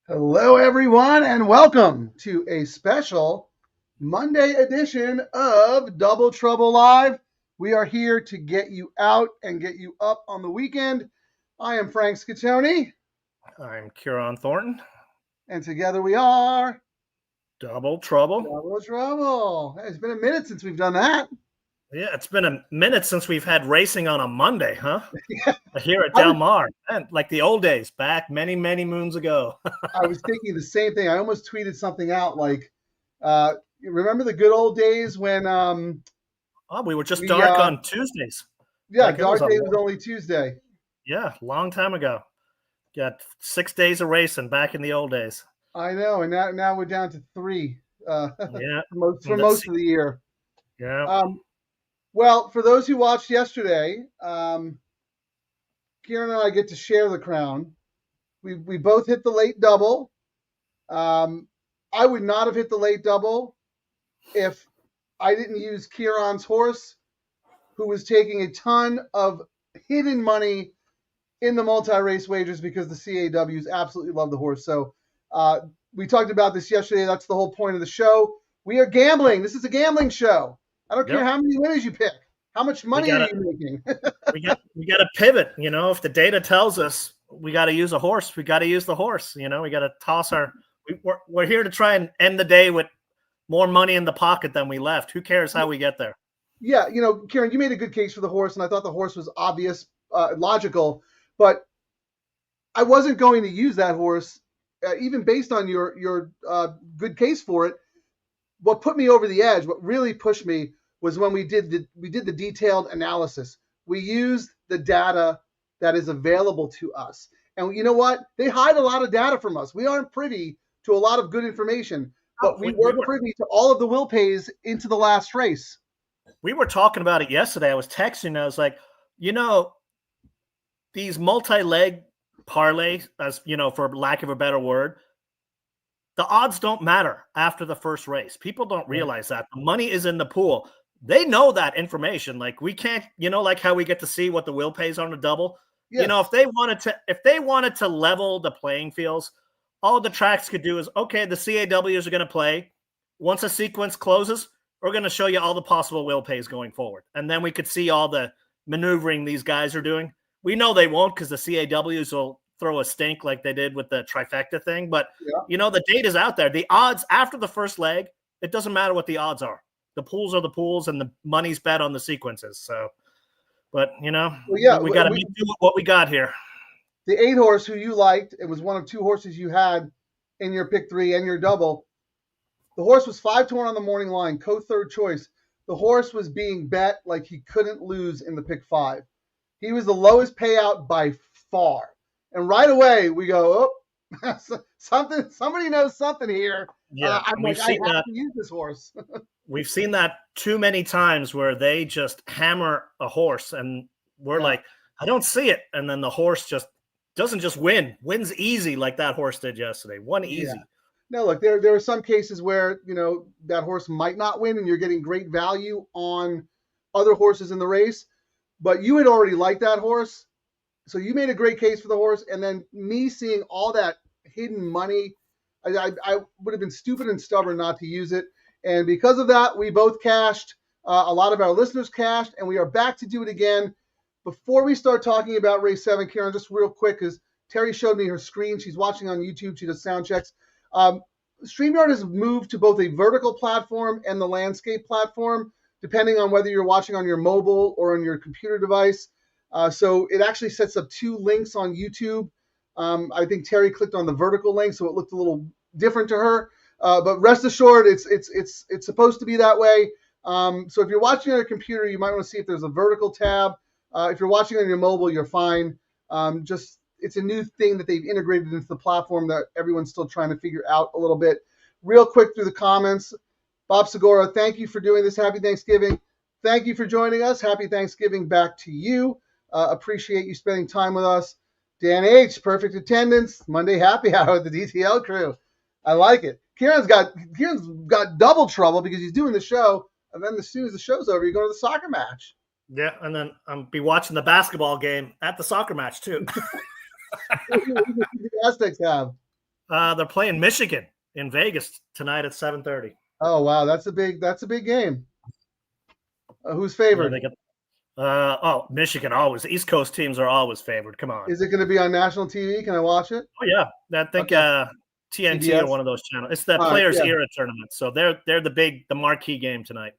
Hello, everyone, and welcome to a special Monday edition of Double Trouble Live. We are here to get you out and get you up on the weekend. I am Frank Scatoni, I'm Ciaran Thornton. and together we are Double Trouble. Double Trouble. It's been a minute since we've done that. Yeah, it's been a minute since we've had racing on a Monday, huh? Yeah. Here at Del Mar, like the old days, back many, many moons ago. I was thinking the same thing. I almost tweeted something out like, remember the good old days when we were just dark on Tuesdays. Yeah, like dark day was only Tuesday. Yeah, long time ago. Got 6 days of racing back in the old days. I know, and now we're down to 3 yeah, for most of the year. Yeah. Well, for those who watched yesterday, Ciaran and I get to share the crown. We both hit the late double. I would not have hit the late double if I didn't use Ciaran's horse, who was taking a ton of hidden money in the multi-race wagers because the CAWs absolutely love the horse. So we talked about this yesterday. That's the whole point of the show. We are gambling. This is a gambling show. I don't care how many winners you pick. How much money are you making? we got to pivot. You know, if the data tells us we got to use a horse, we got to use the horse. You know, we got to toss our. We're here to try and end the day with more money in the pocket than we left. Who cares how we get there? Yeah, you know, Ciaran, you made a good case for the horse, and I thought the horse was obvious, logical, but I wasn't going to use that horse, even based on your good case for it. What put me over the edge, what really pushed me, was when we did the detailed analysis. We used the data that is available to us. And you know what? They hide a lot of data from us. We aren't privy to a lot of good information, but we were privy to all of the will pays into the last race. We were talking about it yesterday. I was texting. I was like, you know, these multi-leg parlays, as you know, for lack of a better word, the odds don't matter after the first race. People don't realize that. The money is in the pool. They know that information. Like we can't, you know, like how we get to see what the will pays on a double. Yes. You know, if they wanted to level the playing fields, all the tracks could do is, okay, the CAWs are going to play. Once a sequence closes, we're going to show you all the possible will pays going forward. And then we could see all the maneuvering these guys are doing. We know they won't because the CAWs will throw a stink like they did with the trifecta thing. But, you know, the data's out there. The odds after the first leg, it doesn't matter what the odds are. The pools are the pools and the money's bet on the sequences. So, but, you know, we got to do what we got here. The 8 horse who you liked, it was one of 2 horses you had in your pick 3 and your double. The horse was 5-1 on the morning line, co-third choice. The horse was being bet like he couldn't lose in the pick 5. He was the lowest payout by far. And right away we go, oh, somebody knows something here. Yeah, I have to use this horse. We've seen that too many times where they just hammer a horse and we're like, I don't see it. And then the horse just doesn't just wins easy like that horse did yesterday. Won easy. Yeah. No, look, there are some cases where, you know, that horse might not win and you're getting great value on other horses in the race, but you had already liked that horse. So you made a great case for the horse. And then me seeing all that hidden money, I would have been stupid and stubborn not to use it. And because of that, we both cashed. A lot of our listeners cashed, and we are back to do it again. Before we start talking about race 7, Ciaran, just real quick, because Terry showed me her screen. She's watching on YouTube. She does sound checks. StreamYard has moved to both a vertical platform and the landscape platform, depending on whether you're watching on your mobile or on your computer device. So it actually sets up 2 links on YouTube. I think Terry clicked on the vertical link, so it looked a little different to her. But rest assured, it's supposed to be that way. So if you're watching on a computer, you might want to see if there's a vertical tab. If you're watching on your mobile, you're fine. It's a new thing that they've integrated into the platform that everyone's still trying to figure out a little bit. Real quick through the comments. Bob Segura, thank you for doing this. Happy Thanksgiving. Thank you for joining us. Happy Thanksgiving back to you. Appreciate you spending time with us. Dan H., perfect attendance. Monday happy hour with the DTL crew. I like it. Ciaran's got double trouble because he's doing the show, and then as soon as the show's over, you go to the soccer match. Yeah, and then I'll be watching the basketball game at the soccer match too. What do the Aztecs have? They're playing Michigan in Vegas tonight at 7:30. Oh wow, that's a big game. Who's Yeah, favored? they Michigan always. The East Coast teams are always favored. Come on. Is it going to be on national TV? Can I watch it? Oh yeah, I think Okay. TNT CBS? or one of those channels. It's the All right, Players yeah. Era tournament, so they're the marquee game tonight.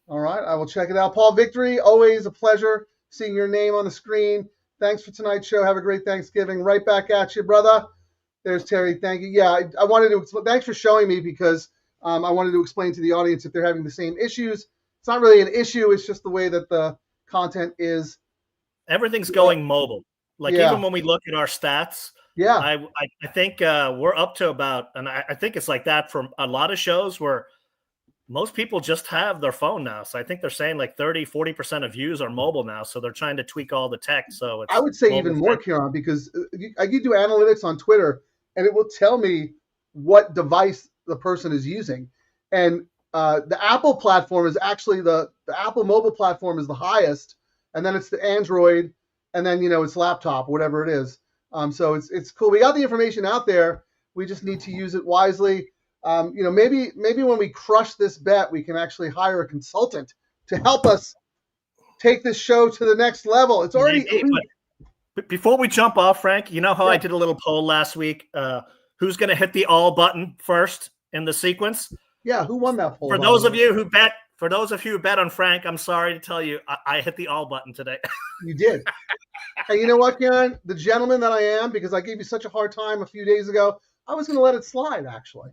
All right, I will check it out. Paul Victory, always a pleasure seeing your name on the screen. Thanks for tonight's show. Have a great Thanksgiving. Right back at you, brother. There's Terry. Thank you. Yeah, I wanted to. Thanks for showing me because I wanted to explain to the audience if they're having the same issues. It's not really an issue. It's just the way that the content is. Everything's going mobile. Like even when we look at our stats, yeah, I think we're up to about, and I think it's like that for a lot of shows where most people just have their phone now. So I think they're saying like 30-40% of views are mobile now. So they're trying to tweak all the tech. So it's I would say even more, Ciaran, because I do analytics on Twitter, and it will tell me what device the person is using. And the Apple platform is actually the Apple mobile platform is the highest, and then it's the Android, and then it's laptop, whatever it is. So it's cool. We got the information out there. We just need to use it wisely. Maybe when we crush this bet, we can actually hire a consultant to help us take this show to the next level. It's already. Before we jump off, Frank, you know how I did a little poll last week? Who's going to hit the all button first in the sequence? Yeah, who won that poll? For those of you who bet on Frank, I'm sorry to tell you, I hit the all button today. You did. And you know what, Ciaran? The gentleman that I am, because I gave you such a hard time a few days ago, I was going to let it slide, actually.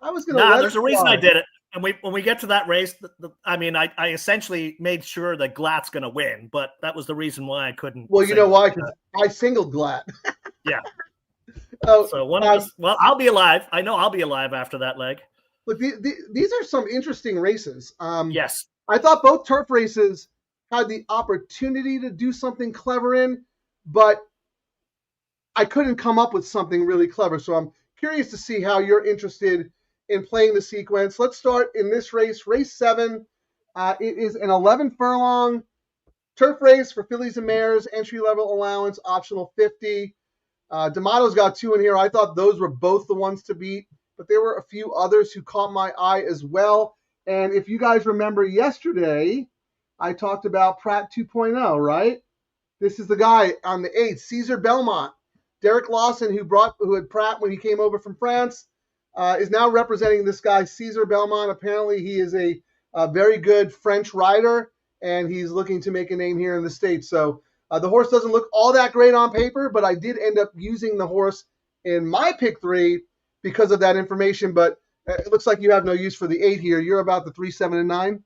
I was going to there's a reason I did it. And when we get to that race, I essentially made sure that Glatt's going to win, but that was the reason why I couldn't. Well, you know why? Because I singled Glatt. Yeah. So one of us, well, I'll be alive. I know I'll be alive after that leg. Look, these are some interesting races. Yes. I thought both turf races had the opportunity to do something clever in, but I couldn't come up with something really clever. So I'm curious to see how you're interested in playing the sequence. Let's start in this race, race 7. It is an 11 furlong turf race for fillies and mares, entry-level allowance, optional 50. D'Amato's got 2 in here. I thought those were both the ones to beat, but there were a few others who caught my eye as well. And if you guys remember yesterday, I talked about Pratt 2.0, right? This is the guy on the 8th, Caesar Belmont. Derek Lawson, who had Pratt when he came over from France, is now representing this guy, Caesar Belmont. Apparently, he is a very good French rider, and he's looking to make a name here in the States. So the horse doesn't look all that great on paper, but I did end up using the horse in my pick 3 because of that information. But it looks like you have no use for the 8 here. You're about the 3, 7, and 9.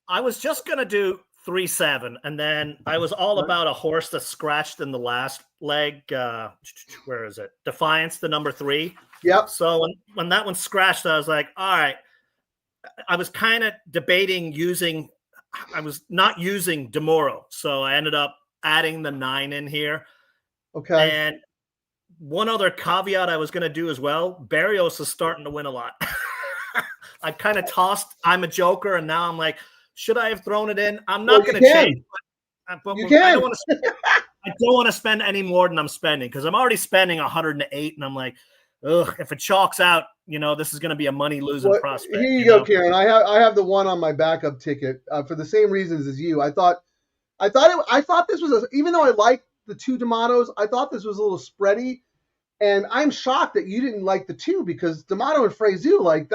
I was just going to do 3, 7, and then I was all about a horse that scratched in the last leg. Where is it? Defiance, the number 3. Yep. So when that one scratched, I was like, all right. I was kind of debating I was not using DeMoro, so I ended up adding the 9 in here. Okay. And one other caveat I was going to do as well, Barrios is starting to win a lot. I kind of tossed I'm a joker, and now I'm like, should I have thrown it in? I'm not going to change. But you can. I don't want to spend any more than I'm spending because I'm already spending 108, and I'm like, ugh, if it chalks out, this is going to be a money-losing prospect. Here you go, Ciaran. I have the one on my backup ticket for the same reasons as you. I thought this was even though I liked the 2 D'Amatos, I thought this was a little spready, and I'm shocked that you didn't like the 2 because D'Amato and Frazu,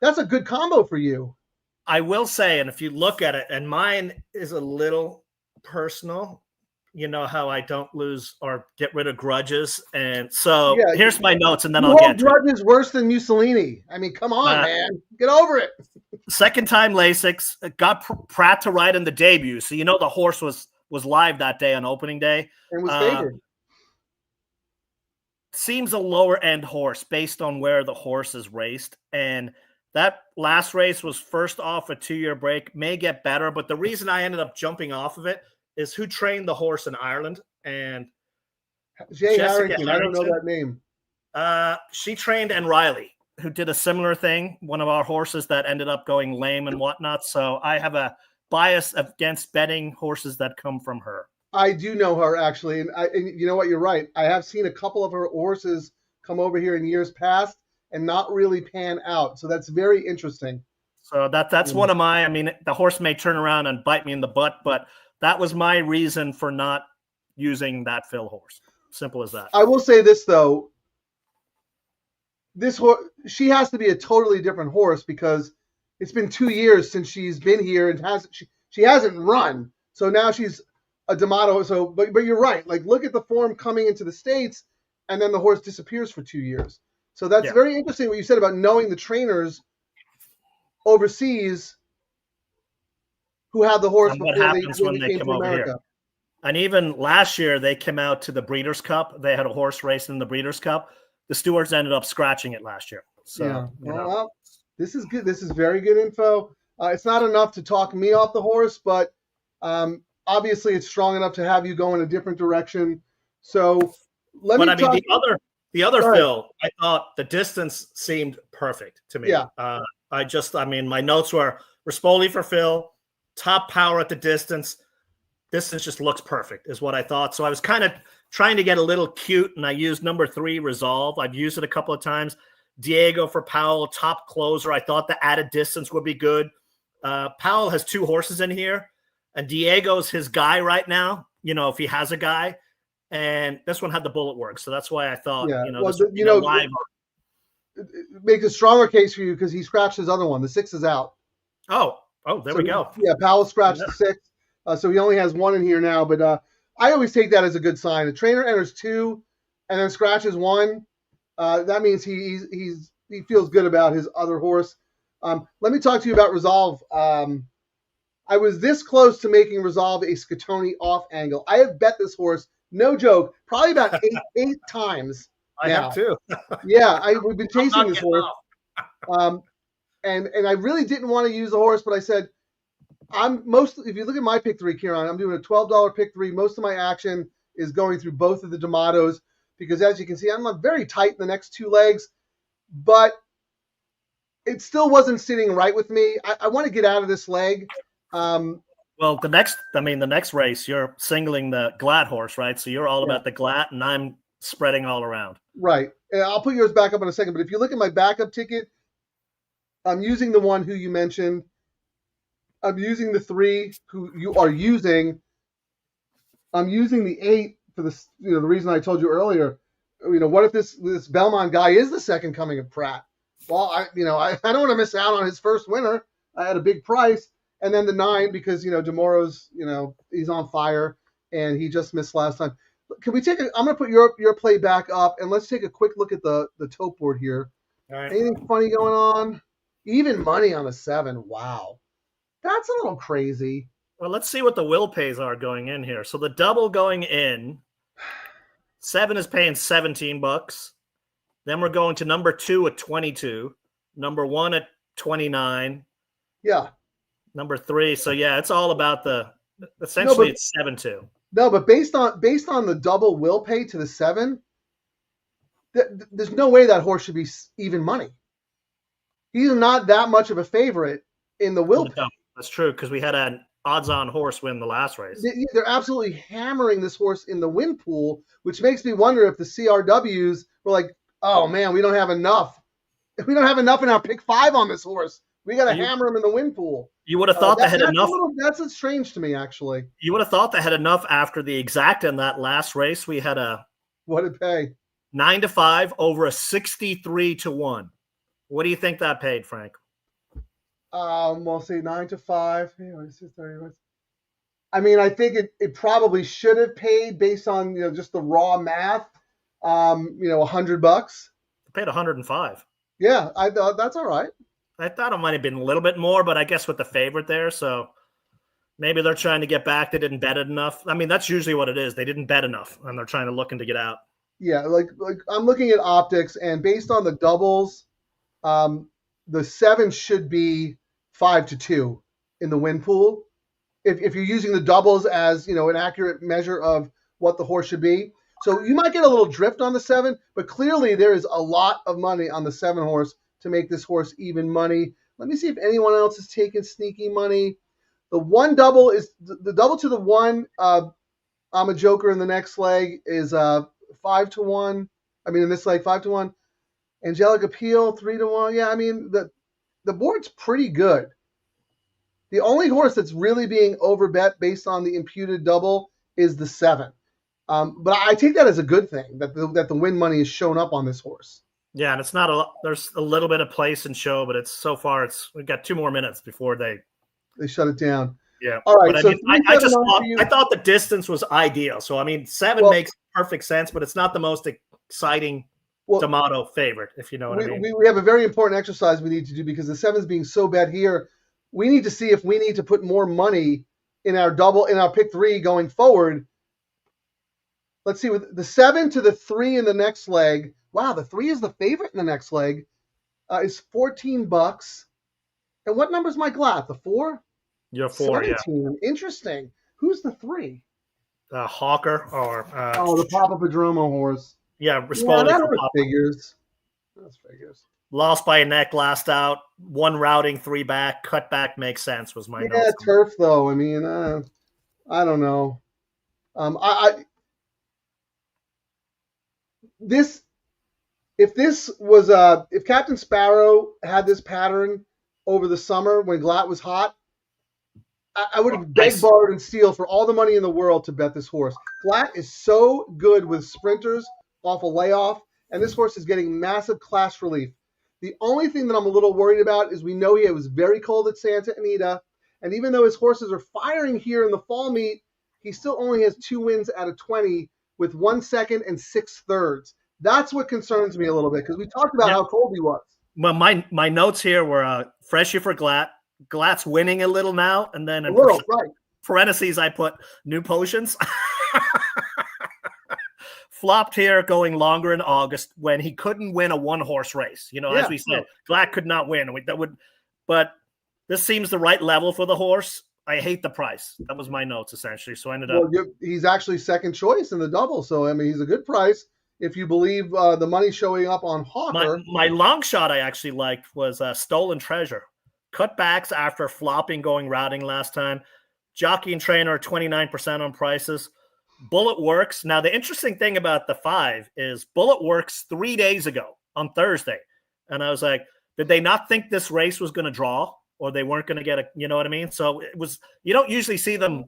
that's a good combo for you. I will say, and if you look at it, and mine is a little personal. You know how I don't lose or get rid of grudges. And so here's my notes, and then I'll get to it. Grudges worse than Mussolini. I mean, come on, man. Get over it. Second time Lasix, got Pratt to ride in the debut. So the horse was live that day on opening day. And was favored. Seems a lower end horse based on where the horse is raced. And that last race was first off a 2-year break. May get better, but the reason I ended up jumping off of it is who trained the horse in Ireland. And Jay Harrington. I don't know that name. She trained N. Riley, who did a similar thing, one of our horses that ended up going lame and whatnot. So I have a bias against betting horses that come from her. I do know her, actually. And you know what? You're right. I have seen a couple of her horses come over here in years past and not really pan out. So that's very interesting. So that's one of my. I mean, the horse may turn around and bite me in the butt, but that was my reason for not using that fill horse. Simple as that. I will say this though. This horse, she has to be a totally different horse because it's been 2 years since she's been here and she hasn't run. So now she's a D'Amato. So, but you're right. Like, look at the form coming into the States, and then the horse disappears for 2 years. So that's very interesting what you said about knowing the trainers overseas who had the horse before when they came to America. Here. And even last year, they came out to the Breeders' Cup. They had a horse race in the Breeders' Cup. The stewards ended up scratching it last year. So, well, this is good. This is very good info. It's not enough to talk me off the horse, but obviously it's strong enough to have you go in a different direction. So the other fill, I thought the distance seemed perfect to me. Yeah. My notes were Rispoli for fill, top power at the distance. Distance just looks perfect is what I thought. So I was kind of trying to get a little cute, and I used number 3, Resolve. I've used it a couple of times. Diego for Powell, top closer. I thought the added distance would be good. Powell has 2 horses in here, and Diego's his guy right now, if he has a guy. And this one had the bullet work. So that's why I thought, live. It makes a stronger case for you because he scratched his other one. The 6 is out. Oh, there we go. Yeah, Powell scratched the 6. So he only has 1 in here now. But I always take that as a good sign. A trainer enters 2 and then scratches 1. That means he feels good about his other horse. Let me talk to you about Resolve. I was this close to making Resolve a Scatoni off angle. I have bet this horse, no joke, probably about eight times. I have too. Yeah, we've been chasing this horse. And I really didn't want to use the horse, but I said, if you look at my pick 3, Ciaran, I'm doing a $12 pick 3. Most of my action is going through both of the D'Amatos because, as you can see, I'm very tight in the next 2 legs, but it still wasn't sitting right with me. I want to get out of this leg. Well, the next race, you're singling the Glatt horse, right? So you're all about the Glatt, and I'm spreading all around. Right. And I'll put yours back up in a second, but if you look at my backup ticket, I'm using the one who you mentioned. I'm using the 3 who you are using. I'm using the 8 for this. The reason I told you earlier. What if this Belmont guy is the second coming of Pratt? Well, I don't want to miss out on his first winner. I had a big price, and then the 9 because Demoro's he's on fire and he just missed last time. Can we take I'm going to put your play back up and let's take a quick look at the tote board here. All right. Anything funny going on? Even money on a 7. Wow. That's a little crazy. Well, let's see what the will pays are going in here. So the double going in, 7 is paying $17. Then we're going to number 2 at 22, number 1 at 29. Yeah. Number 3. So yeah, it's all about essentially it's 7-2. No, but based on the double will pay to the 7, there's no way that horse should be even money. He's not that much of a favorite in the will pay. That's true, because we had an odds-on horse win the last race. They're absolutely hammering this horse in the win pool, which makes me wonder if the CRWs were like, oh, man, we don't have enough. We don't have enough in our pick 5 on this horse. We got to hammer him in the win pool. You would have thought they had enough. That's strange to me, actually. You would have thought they had enough after the exact in that last race. We had what did it pay? 9-5 over a 63-1. What do you think that paid, Frank? We'll say 9-5. I mean, I think it probably should have paid based on just the raw math. $100. It paid 105. Yeah, I thought that's all right. I thought it might have been a little bit more, but I guess with the favorite there, so maybe they're trying to get back. They didn't bet it enough. I mean, that's usually what it is. They didn't bet enough, and they're trying to looking to get out. Yeah, like I'm looking at optics, and based on the doubles, the 7 should be 5-2 in the win pool. If you're using the doubles as an accurate measure of what the horse should be. So you might get a little drift on the 7, but clearly there is a lot of money on the 7 horse to make this horse even money. Let me see if anyone else is taking sneaky money. The 1 double is the double to the 1. I'm a joker in the next leg is 5-1. I mean, in this leg, 5-1. Angelic Appeal, 3-1. Yeah, I mean, the board's pretty good. The only horse that's really being overbet based on the imputed double is the 7. But I take that as a good thing that the win money is shown up on this horse. Yeah, and it's not a. There's a little bit of place and show, but it's so far. We've got 2 more minutes before they shut it down. Yeah. All right. But So I thought the distance was ideal. So I mean, 7 makes perfect sense, but it's not the most exciting D'Amato favorite, if you know what I mean. We have a very important exercise we need to do because the 7 is being so bad here. We need to see if we need to put more money in our pick 3 going forward. Let's see, with the 7 to the 3 in the next leg. Wow, the 3 is the favorite in the next leg. Is $14. And what number is my Glatt? The 4? You're 4, 17. Yeah. Interesting. Who's the 3? Hawker or the Papa Padromo horse. Yeah, Rispoli. Yeah, that figures. That's figures. Lost by a neck, last out, 1 routing, 3 back, cut back makes sense. Was my notes. Yeah, turf though. I mean, I don't know. If Captain Sparrow had this pattern over the summer when Glatt was hot, I would have begged, borrowed, and steal for all the money in the world to bet this horse. Glatt is so good with sprinters off a layoff, and this horse is getting massive class relief. The only thing that I'm a little worried about is we know he was very cold at Santa Anita, and even though his horses are firing here in the fall meet, he still only has 2 wins out of 20 with 1 second and 6 thirds. That's what concerns me a little bit because we talked about how cold he was. Well, my notes here were freshie for Glatt. Glatt's winning a little now, and then in parentheses I put new potions. Flopped here going longer in August when he couldn't win a 1-horse race. As we said, Glatt could not win. But this seems the right level for the horse. I hate the price. That was my notes essentially. So I ended up. He's actually second choice in the double. So I mean, he's a good price if you believe the money showing up on Hawker. My long shot I actually liked was Stolen Treasure. Cutbacks after flopping going routing last time. Jockey and trainer 29% on prices. Bullet Works. Now, the interesting thing about the 5 is Bullet Works 3 days ago on Thursday. And I was like, did they not think this race was going to draw or they weren't going to get you know what I mean? So it was, you don't usually see them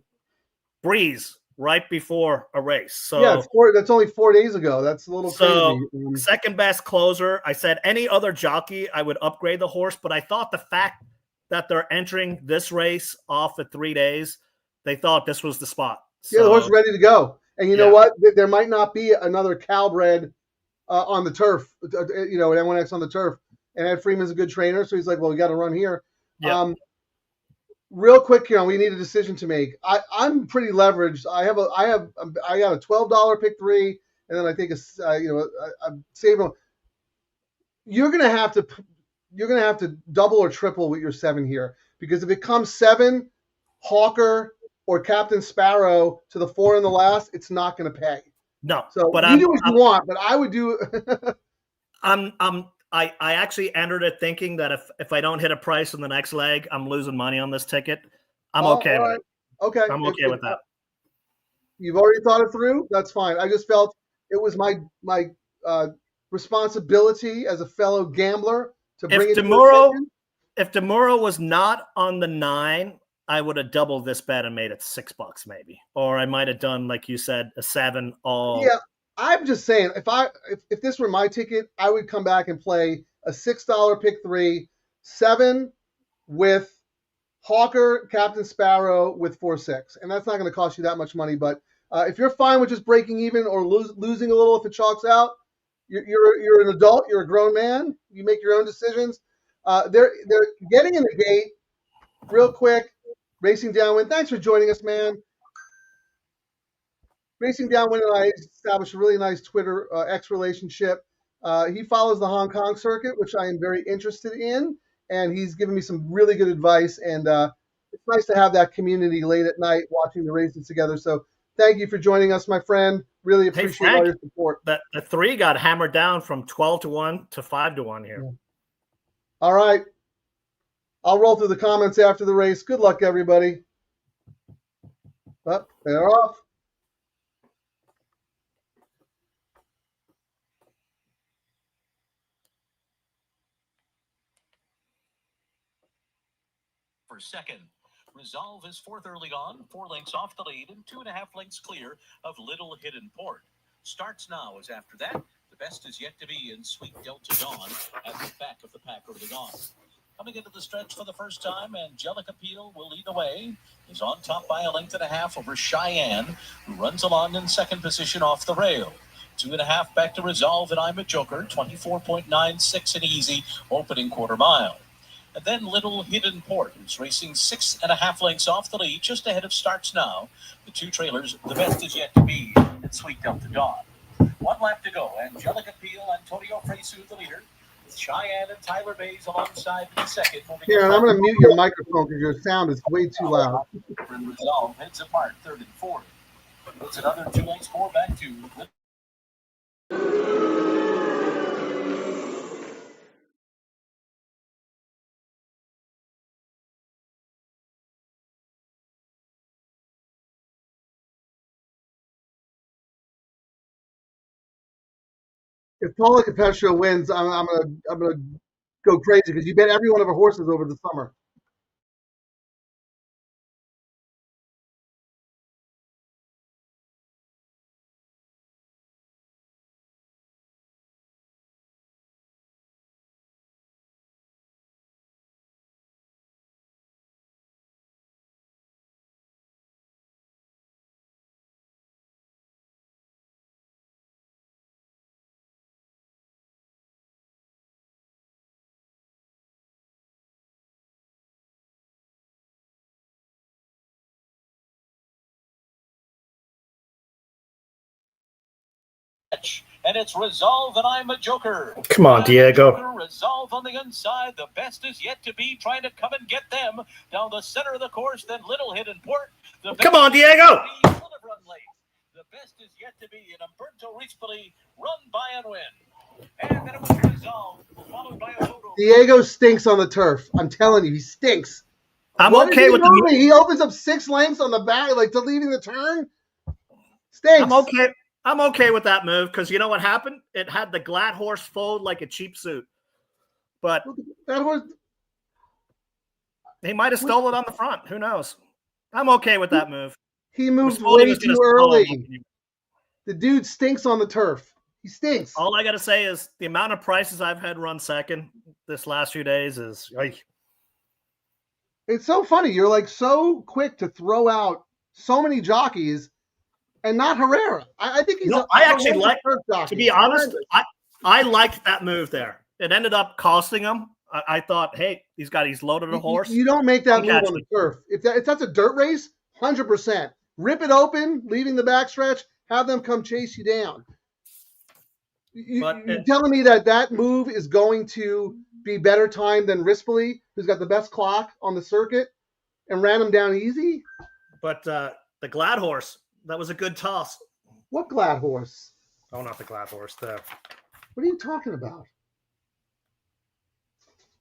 breeze right before a race. So yeah, that's only 4 days ago. That's a little crazy. Second best closer. I said any other jockey, I would upgrade the horse, but I thought the fact that they're entering this race off at 3 days, they thought this was the spot. Yeah, the horse is ready to go. And you know what? There might not be another Calbred on the turf, at N1X on the turf. And Ed Freeman's a good trainer, so he's like, well, we got to run here. Yep. Real quick, we need a decision to make. I'm pretty leveraged. I got a $12 pick 3, and then I think a save. You're gonna have to double or triple with your 7 here because if it comes 7, Hawker or Captain Sparrow to the 4 in the last, it's not going to pay. No, so but you do what you want, but I would do. I actually entered it thinking that if I don't hit a price in the next leg, I'm losing money on this ticket. I'm okay with it. Okay, I'm okay with that. You've already thought it through. That's fine. I just felt it was my responsibility as a fellow gambler to bring it. If Demuro was not on the 9. I would have doubled this bet and made it $6 maybe, or I might have done, like you said, a 7 all. Yeah, I'm just saying, if this were my ticket, I would come back and play a $6 pick 3, 7 with Hawker, Captain Sparrow with 4-6, and that's not going to cost you that much money. But if you're fine with just breaking even or losing a little if it chalks out, you're an adult, you're a grown man, you make your own decisions. They're getting in the gate real quick. Racing Downwind, thanks for joining us, man. Racing Downwind and I established a really nice Twitter X relationship. He follows the Hong Kong circuit, which I am very interested in, and he's given me some really good advice. And it's nice to have that community late at night watching the races together. So thank you for joining us, my friend. Really appreciate all your support. The 3 got hammered down from 12-1 to 5-1 here. Yeah. All right. I'll roll through the comments after the race. Good luck, everybody. They're off. for second. Resolve is fourth early on, 4 lengths off the lead and 2.5 lengths clear of Little Hidden Port. Starts Now is after that. The best is yet to be in Sweet Delta Dawn at the back of the pack early on. Coming into the stretch for the first time, Angelic Appeal will lead the way. He's on top by 1.5 lengths over Cheyenne, who runs along in second position off the rail. 2.5 back to Resolve and I'm a Joker, 24.96 and easy opening quarter mile. And then Little Hidden Port, who's racing 6.5 lengths off the lead, just ahead of Starts Now. The two trailers, the best is yet to be in Sweet Delta Dawn. 1 lap to go. Angelic Appeal, Antonio Fresu, the leader. Cheyenne and Tyler Bays alongside in second. Yeah, I'm going to mute your microphone because your sound is way too loud. Resolve heads apart, third and fourth. It's another 2 lengths more back to. If Paula Capescio wins, I'm gonna go crazy because you bet every one of her horses over the summer. And it's Resolve and I'm a Joker. Come on, Diego. Resolve on the inside. The best is yet to be, trying to come and get them down the center of the course. Then Little Hidden Port. Come on, Diego. The best is yet to be, and Umberto Rispoli run by and win. And then it was Resolve, followed by a photo. Diego stinks on the turf. I'm telling you, he stinks. I'm okay with the. He opens up 6 lengths on the back, like to leaving the turn. Stinks. I'm okay with that move because you know what happened? It had the glad horse fold like a cheap suit. But that horse, he might have stolen it on the front. Who knows? I'm okay with that move. He moved way too early. The dude stinks on the turf. He stinks. All I got to say is the amount of prices I've had run second this last few days is like. It's so funny. You're like so quick to throw out so many jockeys. And not Herrera. I think he's. I actually like. To be honest, I liked that move there. It ended up costing him. I thought, hey, he's loaded a horse. You don't make that move on the turf. If that's a dirt race, 100%. Rip it open, leaving the backstretch. Have them come chase you down. You're telling me that move is going to be better timed than Rispoli, who's got the best clock on the circuit, and ran him down easy? But the Glad horse. That was a good toss. What Glad horse? Oh, not the Glad horse. What are you talking about?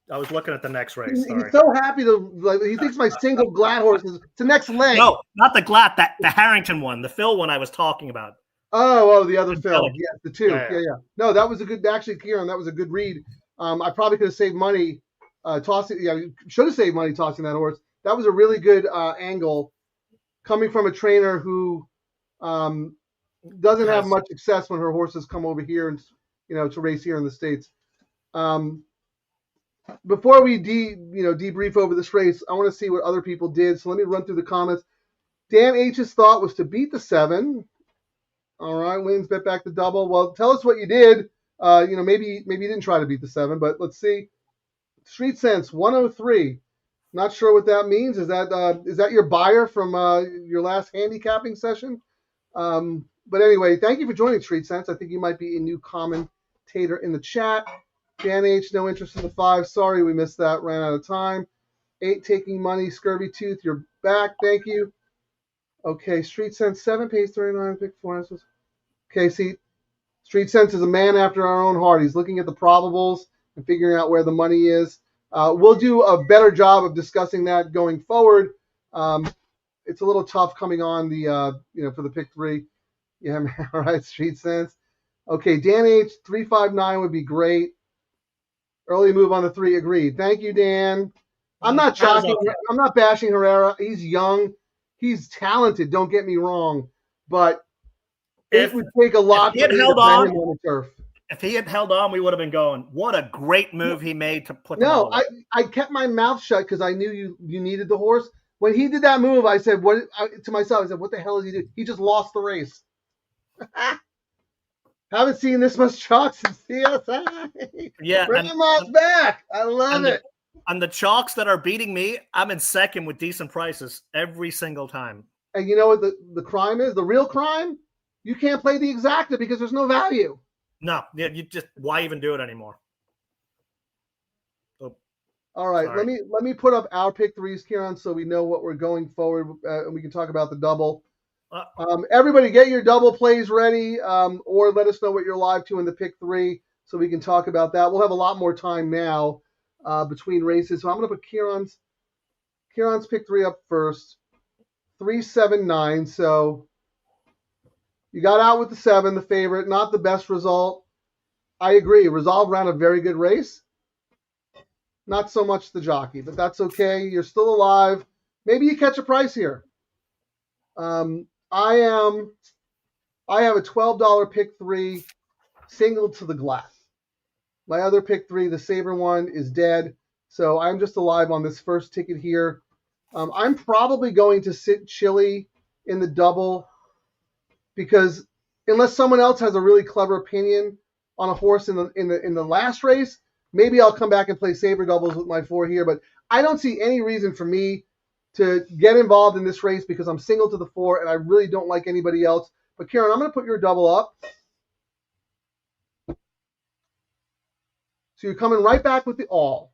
I was looking at the next race. He's so happy he thinks my single Glad horse is the next leg. No, not the Glad. The Harrington one, the Phil one I was talking about. Oh, the other Phil. Yeah, the two. Yeah. No, that was a good. Actually, Ciaran, that was a good read. I probably could have saved money tossing. Yeah, should have saved money tossing that horse. That was a really good angle. Coming from a trainer who doesn't have much success when her horses come over here and to race here in the States. Before we debrief over this race, I want to see what other people did. So let me run through the comments. Dan H's thought was to beat the 7. All right, Williams bet back the double. Well, tell us what you did. Maybe you didn't try to beat the 7, but let's see. Street Sense 103. Not sure what that means. Is that your buyer from your last handicapping session? But anyway, thank you for joining Street Sense. I think you might be a new commentator in the chat. Dan H, no interest in the 5. Sorry, we missed that. Ran out of time. 8, taking money. Scurvy Tooth, you're back. Thank you. Okay, Street Sense 7, pace 39, pick 4 ounces. Okay, see, Street Sense is a man after our own heart. He's looking at the probables and figuring out where the money is. We'll do a better job of discussing that going forward. It's a little tough coming on the for the pick 3. Yeah, man. All right, Street Sense. Okay, Dan H 359 would be great. Early move on the 3, agreed. Thank you, Dan. I'm not That was chalking. okay. I'm not bashing Herrera. He's young. He's talented. Don't get me wrong, but it If would take a if lot he for had me to held bet on, him on the turf. if he had held on, we would have been going. What a great move he made to put them No, all away. I kept my mouth shut because I knew you needed the horse. When he did that move, I said, to myself? I said, what the hell is he doing? He just lost the race. Haven't seen this much chalk since CSI. Yeah, Grandma's back. I love it. And the chalks that are beating me, I'm in second with decent prices every single time. And you know what the crime is? The real crime? You can't play the exacta because there's no value. No, yeah, you just why even do it anymore? Oh, all right, sorry. let me put up our pick threes, Ciaran, so we know what we're going forward, and we can talk about the double. Everybody, get your double plays ready, or let us know what you're live to in the pick three, so we can talk about that. We'll have a lot more time now between races, so I'm going to put Ciaran's pick three up first. 3-7-9. So you got out with the 7, the favorite, not the best result. I agree. Resolve ran a very good race. Not so much the jockey, but that's okay. You're still alive. Maybe you catch a price here. I have a $12 pick three single to the glass. My other pick three, the Sabre one, is dead. So I'm just alive on this first ticket here. I'm probably going to sit Chili in the double because unless someone else has a really clever opinion on a horse in the last race, maybe I'll come back and play Sabre doubles with my 4 here. But I don't see any reason for me to get involved in this race because I'm single to the 4 and I really don't like anybody else. But Ciaran, I'm going to put your double up. So you're coming right back with the all.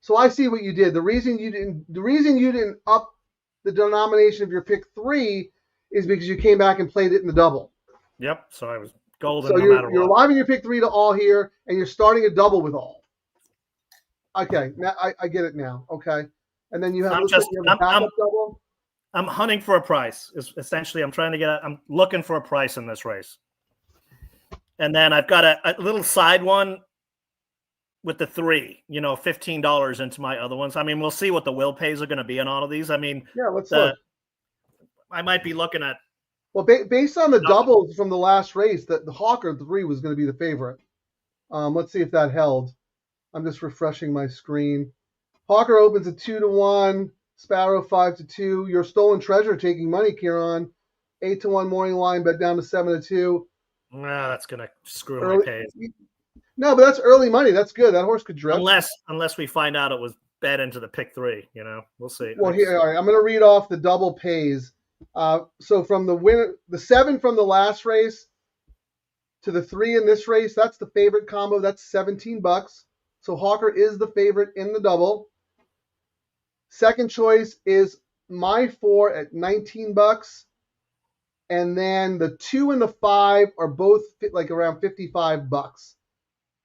So I see what you did. The reason you didn't up the denomination of your pick 3 is because you came back and played it in the double. Yep. So I was golden So no matter you're what. alive in your pick 3 to all here, and you're starting a double with all. Okay, now I get it now. Okay, and then you have, you have a backup double. I'm hunting for a price. Essentially, I'm looking for a price in this race. And then I've got a little side one with the 3, $15 into my other ones. I mean, we'll see what the will pays are going to be on all of these. I mean, yeah, let's look. I might be looking at. Well, based on the doubles from the last race, the Hawker 3 was going to be the favorite. Let's see if that held. I'm just refreshing my screen. Hawker opens at 2-1. Sparrow 5-2. Your Stolen Treasure taking money, Ciaran. 8-1 morning line, bet down to 7-2. Nah, that's gonna screw my pays. No, but that's early money. That's good. That horse could drift. Unless we find out it was bet into the pick 3, we'll see. Well, here, all right, I'm going to read off the double pays. So from the winner, the 7 from the last race to the 3 in this race, that's the favorite combo. That's $17. So Hawker is the favorite in the double. Second choice is my 4 at $19. And then the 2 and the 5 are both like around $55.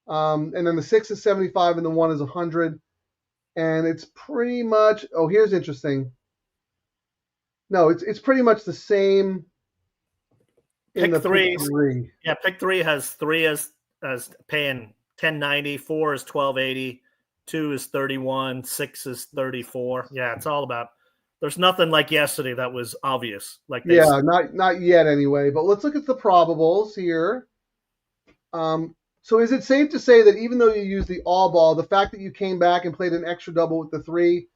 And then the 6 is 75 and the 1 is 100. And it's pretty much, here's interesting. No, it's pretty much the same in the pick 3. Yeah, pick 3 has 3 as paying $10.90, 4 is $12.80, 2 is $31, 6 is $34. Yeah, it's all about. There's nothing like yesterday that was obvious. Not yet anyway. But let's look at the probables here. So is it safe to say that even though you used the all ball, the fact that you came back and played an extra double with the 3,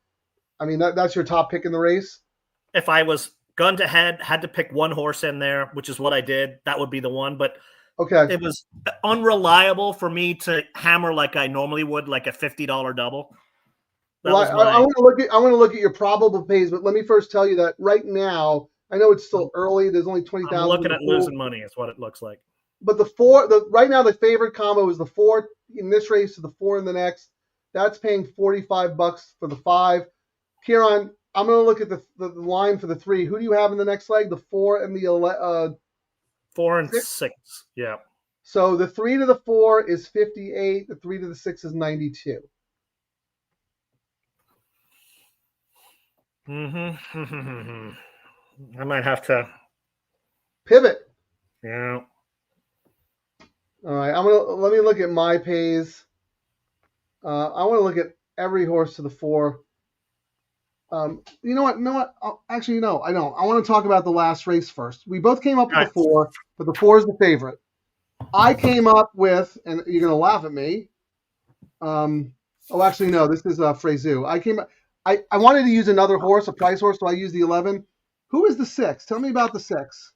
I mean that's your top pick in the race? If I was gun to head, had to pick one horse in there, which is what I did, that would be the one. But okay, it was unreliable for me to hammer like I normally would, like a $50 double. I want to look at your probable pays, but let me first tell you that right now, I know it's still early. There's only 20,000. I'm looking at losing money. Is what it looks like. But right now the favorite combo is the 4 in this race to the 4 in the next. That's paying $45 for the 5. Ciaran, I'm going to look at the line for the 3. Who do you have in the next leg? The 4 and the 4 and 6. Yeah. So the 3 to the 4 is 58. The 3 to the 6 is 92. Mm-hmm. I might have to pivot. Yeah. All right. Let me look at my pays. I want to look at every horse to the 4. You know what? Actually, no, I don't. I want to talk about the last race first. We both came up with All the 4, but the 4 is the favorite. I came up with, and you're going to laugh at me. Actually, no, this is Frezou. I wanted to use another horse, a price horse, so I used the 11. Who is the 6? Tell me about the 6.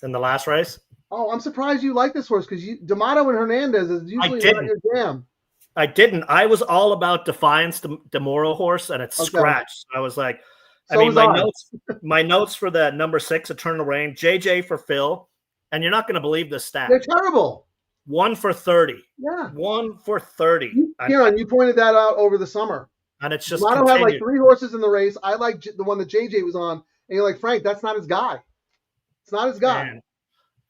In the last race? Oh, I'm surprised you like this horse because D'Amato and Hernandez is usually not your jam. I didn't. I was all about Defiance, the Moro horse, and it's scratched. I was like, my notes for the number 6, Eternal Rain, JJ for Phil, and you're not going to believe this stat. They're terrible. 1 for 30. Yeah. 1 for 30. Kieran, you pointed that out over the summer. And it's just D'Amato had like 3 horses in the race. I like the one that JJ was on, and you're like, Frank, that's not his guy. It's not his guy.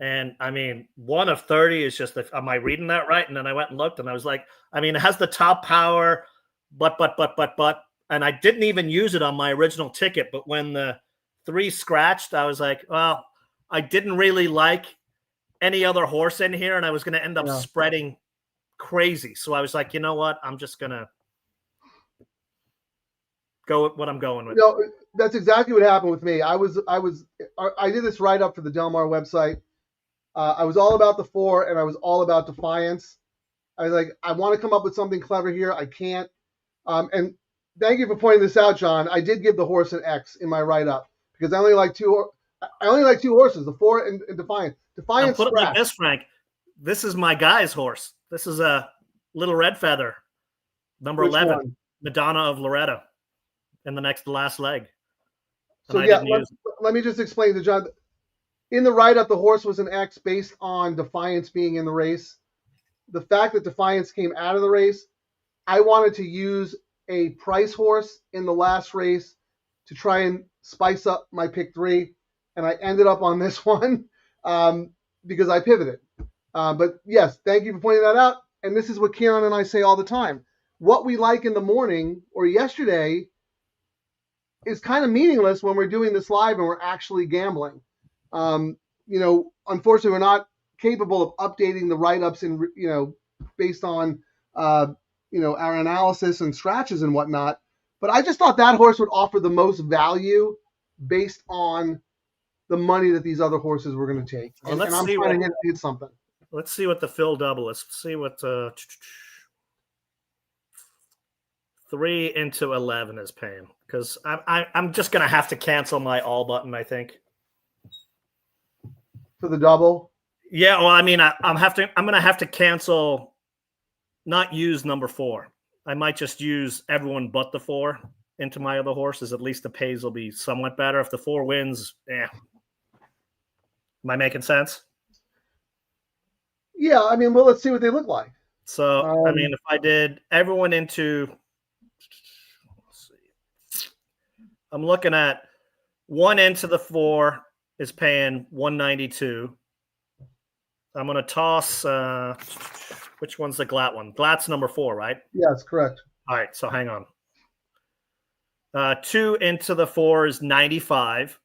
And I mean, 1 of 30 is just, am I reading that right? And then I went and looked and I was like, I mean, it has the top power, but, and I didn't even use it on my original ticket. But when the 3 scratched, I was like, well, I didn't really like any other horse in here. And I was going to end up spreading crazy. So I was like, you know what? I'm just going to go with what I'm going with. No, that's exactly what happened with me. I did this write up for the Del Mar website. I was all about the 4 and I was all about Defiance. I was like, I want to come up with something clever here. I can't. And thank you for pointing this out, John. I did give the horse an X in my write up because I only like 2 horses, the 4 and Defiance. Defiance. Put it like this, Frank. This is my guy's horse. This is a Little Red Feather, number 11, one? Madonna of Loretto, in the last leg. So let me just explain to John. In the write-up, the horse was an X based on Defiance being in the race. The fact that Defiance came out of the race, I wanted to use a price horse in the last race to try and spice up my pick 3, and I ended up on this one because I pivoted. But yes, thank you for pointing that out. And this is what Ciaran and I say all the time. What we like in the morning or yesterday is kind of meaningless when we're doing this live and we're actually gambling. Unfortunately, we're not capable of updating the write-ups based on, our analysis and scratches and whatnot. But I just thought that horse would offer the most value based on the money that these other horses were going to take. Well, and I'm trying to hit something. Let's see what the Phil double is. Let's see what 3 into 11 is paying, because I'm just going to have to cancel my all button, I think. For the double? Yeah, well, I mean, I'm going to have to cancel, not use number 4. I might just use everyone but the 4 into my other horses. At least the pays will be somewhat better. If the 4 wins, Am I making sense? Yeah, I mean, well, let's see what they look like. So, I mean, if I did everyone into, let's see, I'm looking at 1 into the 4 is paying 192. I'm going to toss, which one's the Glatt one? Glatt's number 4, right? Yeah, that's correct. All right, so hang on. 2 into the 4 is 95.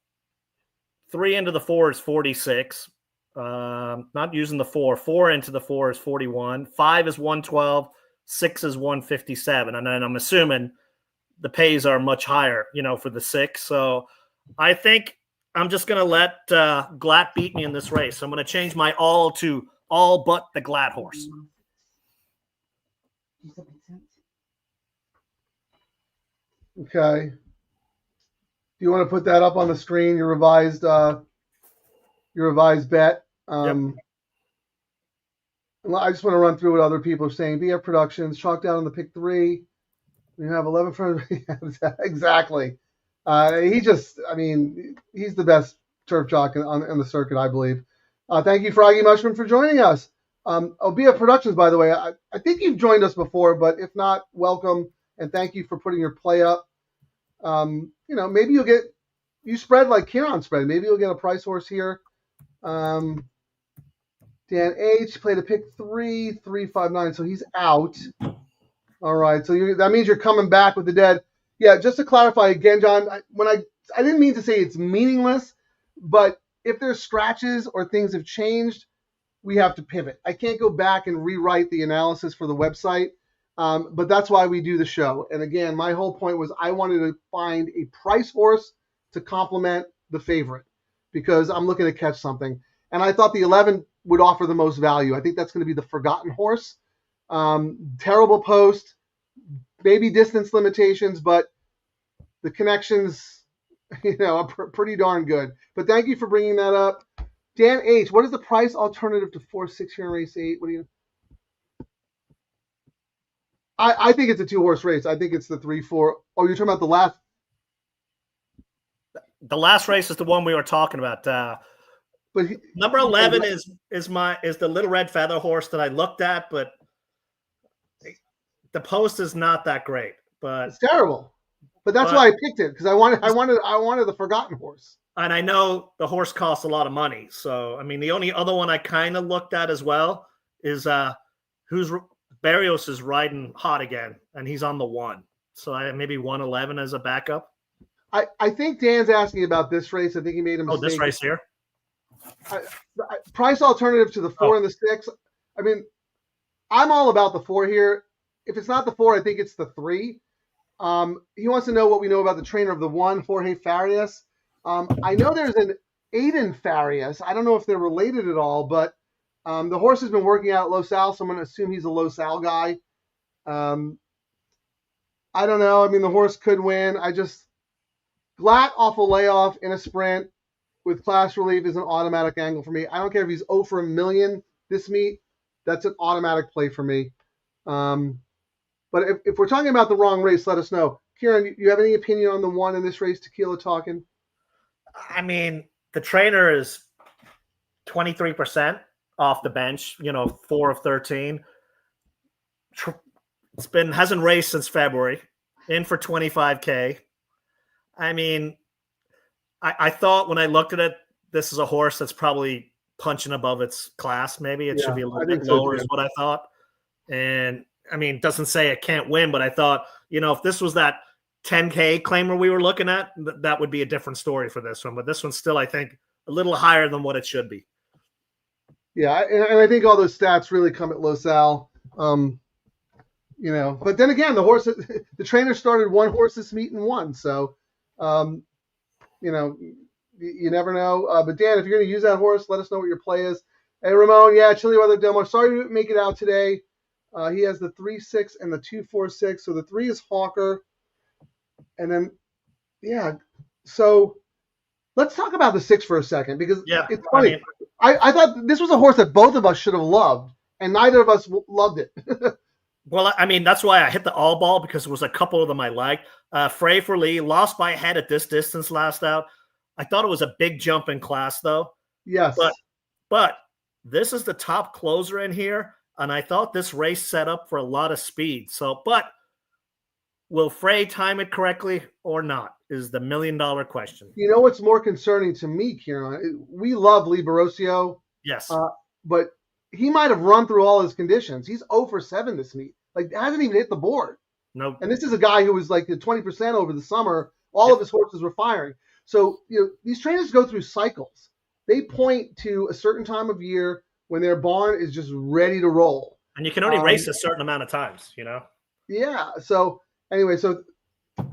3 into the 4 is 46. Not using the 4. 4 into the 4 is 41. 5 is 112. 6 is 157. And then I'm assuming the pays are much higher, for the 6. So I think I'm just going to let Glatt beat me in this race. I'm going to change my all to all but the Glatt horse. Okay. Do you want to put that up on the screen, your revised bet? Yep. I just want to run through what other people are saying. BF Productions, chalk down on the pick 3. We have 11 for exactly. He's the best turf jock on the circuit, I believe. Thank you, Froggy Mushman, for joining us. BF Productions, by the way, I think you've joined us before, but if not, welcome, and thank you for putting your play up. Maybe you spread like Ciaran spread. Maybe you'll get a price horse here. Dan H played a pick 3, 359, so he's out. All right, so that means you're coming back with the dead. Yeah, just to clarify again, John, I didn't mean to say it's meaningless, but if there's scratches or things have changed, we have to pivot. I can't go back and rewrite the analysis for the website. But that's why we do the show. And again, my whole point was I wanted to find a price horse to complement the favorite because I'm looking to catch something. And I thought the 11 would offer the most value. I think that's going to be the forgotten horse. Terrible post, maybe distance limitations, but the connections, are pretty darn good. But thank you for bringing that up. Dan H., what is the price alternative to 4-6 here in race 8? What do you? I think it's a 2-horse race. I think it's the 3-4. Oh, you're talking about the last? The last race is the one we were talking about. But number 11 is the Little Red Feather horse that I looked at, but the post is not that great. But it's terrible. But that's why I picked it because I wanted the forgotten horse. And I know the horse costs a lot of money. So I mean, the only other one I kind of looked at as well is Barrios is riding hot again, and he's on the 1. So I maybe 111 as a backup. I think Dan's asking about this race. I think he made a mistake. Oh, this race here? Price alternative to the 4 and the 6. I mean, I'm all about the 4 here. If it's not the 4, I think it's the 3. He wants to know what we know about the trainer of the 1, Jorge Farias. I know there's an Aiden Farias. I don't know if they're related at all, but the horse has been working out at Los Al, so I'm going to assume he's a Los Al guy. I don't know. I mean, the horse could win. Glatt off a layoff in a sprint with class relief is an automatic angle for me. I don't care if he's 0 for a million this meet. That's an automatic play for me. But if we're talking about the wrong race, let us know. Ciaran, you have any opinion on the 1 in this race, Tequila Talking? I mean, the trainer is 23% off the bench, 4 of 13. Hasn't raced since February, in for 25K. I mean, I thought when I looked at it, this is a horse that's probably punching above its class. Maybe it should be a little bit lower is what I thought. And I mean, it doesn't say it can't win, but I thought, if this was that 10K claimer we were looking at, that would be a different story for this one. But this one's still, I think, a little higher than what it should be. Yeah, and I think all those stats really come at Los Al. But then again, the trainer started 1 horse this meet and won. So, you never know. But Dan, if you're going to use that horse, let us know what your play is. Hey, Ramon, Chili Weather Demo. Sorry we didn't make it out today. He has the 3-6 and the 2-4-6. So the 3 is Hawker. And then, so let's talk about the 6 for a second because it's funny. I thought this was a horse that both of us should have loved, and neither of us loved it. Well, I mean, that's why I hit the all ball because there was a couple of them I liked. Frey for Lee lost by a head at this distance last out. I thought it was a big jump in class, though. Yes. But this is the top closer in here, and I thought this race set up for a lot of speed. So, but will Frey time it correctly or not is the $1 million question. You know what's more concerning to me, Ciaran? We love Lee Barosio. Yes. But he might have run through all his conditions. He's 0 for 7 this meet. Hasn't even hit the board. Nope. And this is a guy who was like the 20% over the summer. All of his horses were firing. So, these trainers go through cycles. They point to a certain time of year when their barn is just ready to roll. And you can only race a certain amount of times, Yeah. So, anyway,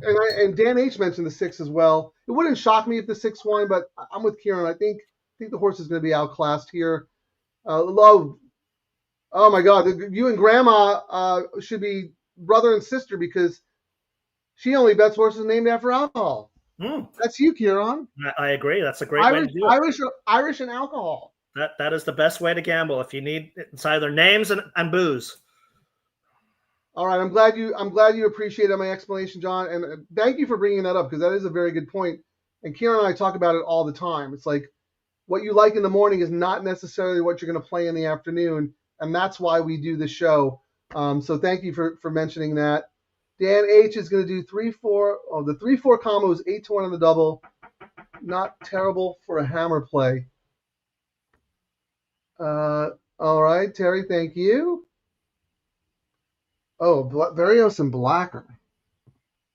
and Dan H. mentioned the 6 as well. It wouldn't shock me if the 6 won, but I'm with Ciaran. I think the horse is going to be outclassed here. Oh my God, you and Grandma should be brother and sister because she only bets horses named after alcohol. That's you, Ciaran. I agree. That's a great way to do it. Irish and alcohol. That is the best way to gamble. If you need, it's either names and booze. All right, I'm glad you appreciated my explanation, John, and thank you for bringing that up because that is a very good point. And Ciaran and I talk about it all the time. It's like what you like in the morning is not necessarily what you're going to play in the afternoon, and that's why we do the show. So thank you for mentioning that. Dan H is going to do 3-4. Oh, the 3-4 combo is 8-1 on the double. Not terrible for a hammer play. All right, Terry, thank you. Oh, Varios and Blacker.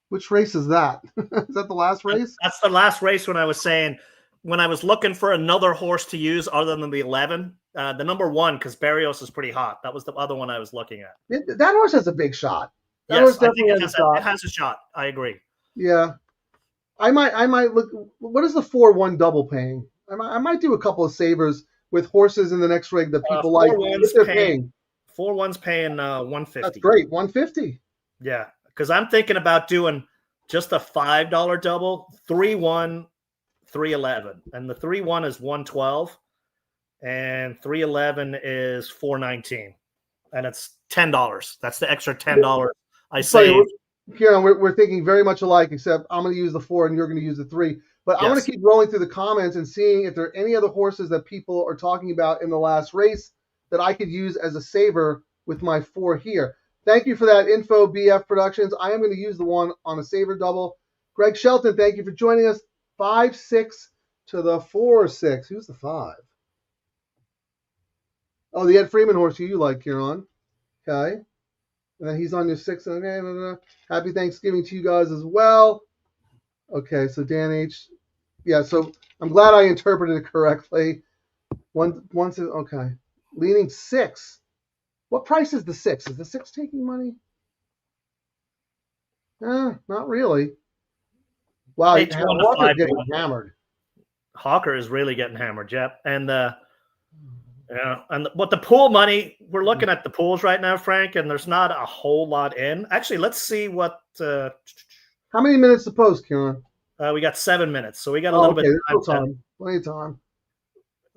Which race is that? Is that the last race? That's the last race when I was saying, when I was looking for another horse to use other than the 11, The number 1, because Barrios is pretty hot. That was the other one I was looking at. That horse has a big shot. That Yes, horse I think definitely has a shot. it has a shot. I agree. Yeah. I might look. What is the 4-1 double paying? I might do a couple of savers with horses in the next rig that people like. What they're paying. 4-1's paying 150. That's great. 150. Yeah, because I'm thinking about doing just a $5 double, 3-1, 311, and the 3-1 is 112, and 311 is 419, and it's $10. That's the extra $10 I saved. Ciaran, we're thinking very much alike, except I'm going to use the 4 and you're going to use the 3. But I want to keep rolling through the comments and seeing if there are any other horses that people are talking about in the last race that I could use as a saver with my 4 here. Thank you for that info, BF Productions. I am going to use the 1 on a saver double. Greg Shelton, thank you for joining us. 5-6 to the 4-6. Who's the 5? Oh, the Ed Freeman horse you like, Ciaran. Okay. And then he's on your 6. Okay. Happy Thanksgiving to you guys as well. Okay, so Dan H. Yeah, so I'm glad I interpreted it correctly. Okay. Leaning 6. What price is the 6? Is the 6 taking money? Not really. Wow, Hawker's getting hammered. Hawker is really getting hammered, yep. And but the pool money, we're looking at the pools right now, Frank, and there's not a whole lot in. Actually, let's see what. How many minutes to post, Ciaran? We got 7 minutes, so we got a little bit of time. Plenty of time.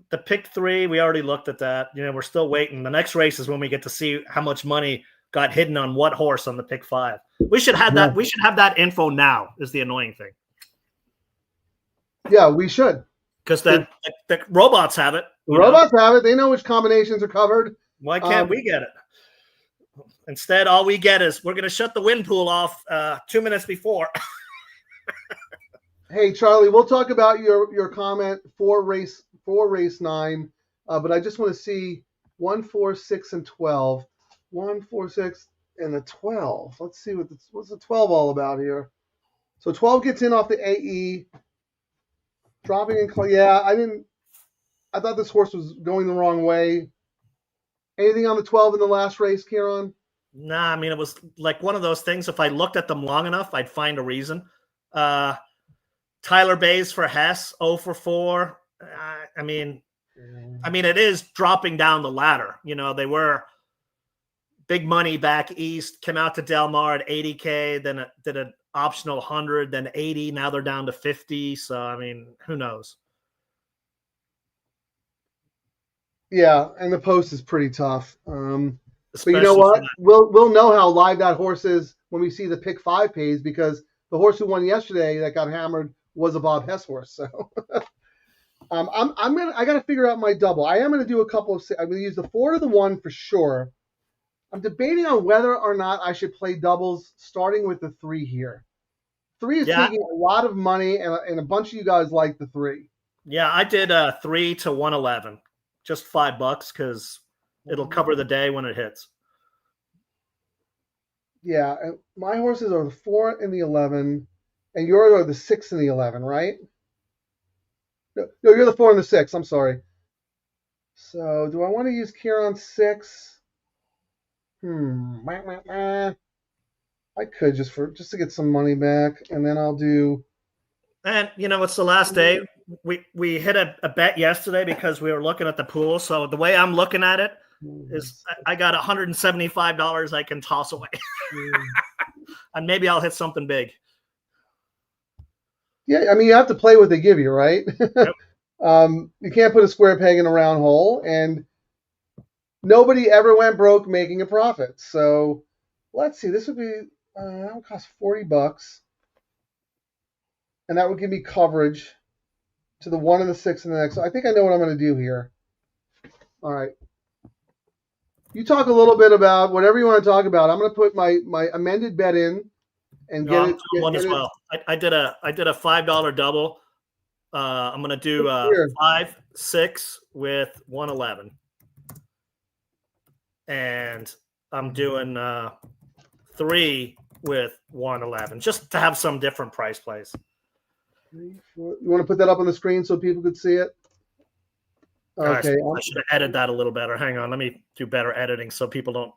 The pick 3, we already looked at that. We're still waiting. The next race is when we get to see how much money got hidden on what horse on the pick 5. We should have that. We should have that info now. Is the annoying thing. Yeah, we should. Because the robots have it. The robots have it. They know which combinations are covered. Why can't we get it? Instead, all we get is we're going to shut the wind pool off 2 minutes before. Hey, Charlie, we'll talk about your comment for race 9, but I just want to see 1, 4, 6, and 12. 1, 4, 6, and the 12. Let's see what's the 12 all about here. So 12 gets in off the AE, dropping in. Yeah, I thought this horse was going the wrong way. Anything on the 12 in the last race, Ciaran? Nah, I mean, it was like one of those things. If I looked at them long enough, I'd find a reason. Tyler Bays for Hess, 0 for 4. I mean, it is dropping down the ladder. They were big money back east, came out to Del Mar at 80K, then did an optional 100, then 80. Now they're down to 50. So, I mean, who knows? Yeah, and the post is pretty tough. But you know what? We'll know how live that horse is when we see the pick 5 pays, because the horse who won yesterday that got hammered was a Bob Hess horse. So I got to figure out my double. I am going to do a couple of. I'm going to use the 4 to the 1 for sure. I'm debating on whether or not I should play doubles, starting with the 3 here. 3 is taking a lot of money, and a bunch of you guys like the 3. Yeah, I did 3 to 111, just $5 because it'll cover the day when it hits. Yeah, and my horses are the 4 and the 11, and yours are the 6 and the 11, right? No, you're the 4 and the 6. I'm sorry. So, do I want to use Ciaran's 6? I could just to get some money back, and then I'll do. And it's the last day. We hit a bet yesterday because we were looking at the pool. So the way I'm looking at it is I got $175 I can toss away. And maybe I'll hit something big. Yeah, I mean, you have to play what they give you, right? Yep. You can't put a square peg in a round hole, and nobody ever went broke making a profit. So let's see. This would be that would cost $40, and that would give me coverage to the 1 and the 6 and the next. So I think I know what I'm going to do here. All right. You talk a little bit about whatever you want to talk about. I'm going to put my amended bet in and get one as well. I did a $5 double. I'm going to do 5, 6 with 111, and I'm doing 3 with 111 just to have some different price plays. 3, 4. You want to put that up on the screen so people could see it? Gosh, Okay. I should have edited that a little better. Hang on, let me do better editing so people don't.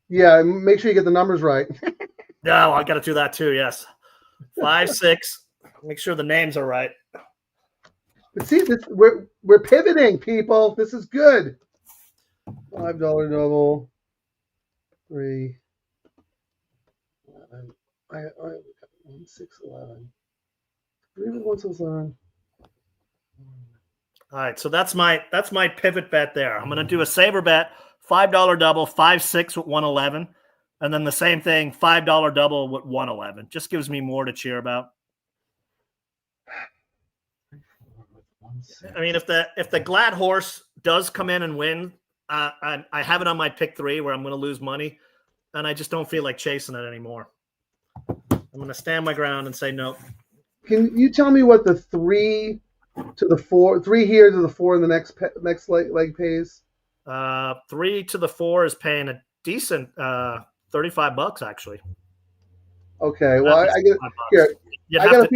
Yeah, make sure you get the numbers right. No, I got to do that too. Yes, 5, 6. Make sure the names are right. But see, we're pivoting, people. This is good. $5 double, 3, 11. I 1, 6, 11. 3 with 1, 6, 11. All right, so that's my pivot bet there. I'm going to do a saver bet, $5 double, 5, 6 with 111, and then the same thing, $5 double with 111. Just gives me more to cheer about. I mean, if the Glad horse does come in and win, I have it on my pick 3 where I'm going to lose money, and I just don't feel like chasing it anymore. I'm going to stand my ground and say no. Can you tell me what the 3 to the 4, 3 here to the 4 in the next leg pays? 3 to the 4 is paying a decent $35 actually. Okay, well I get here. I gotta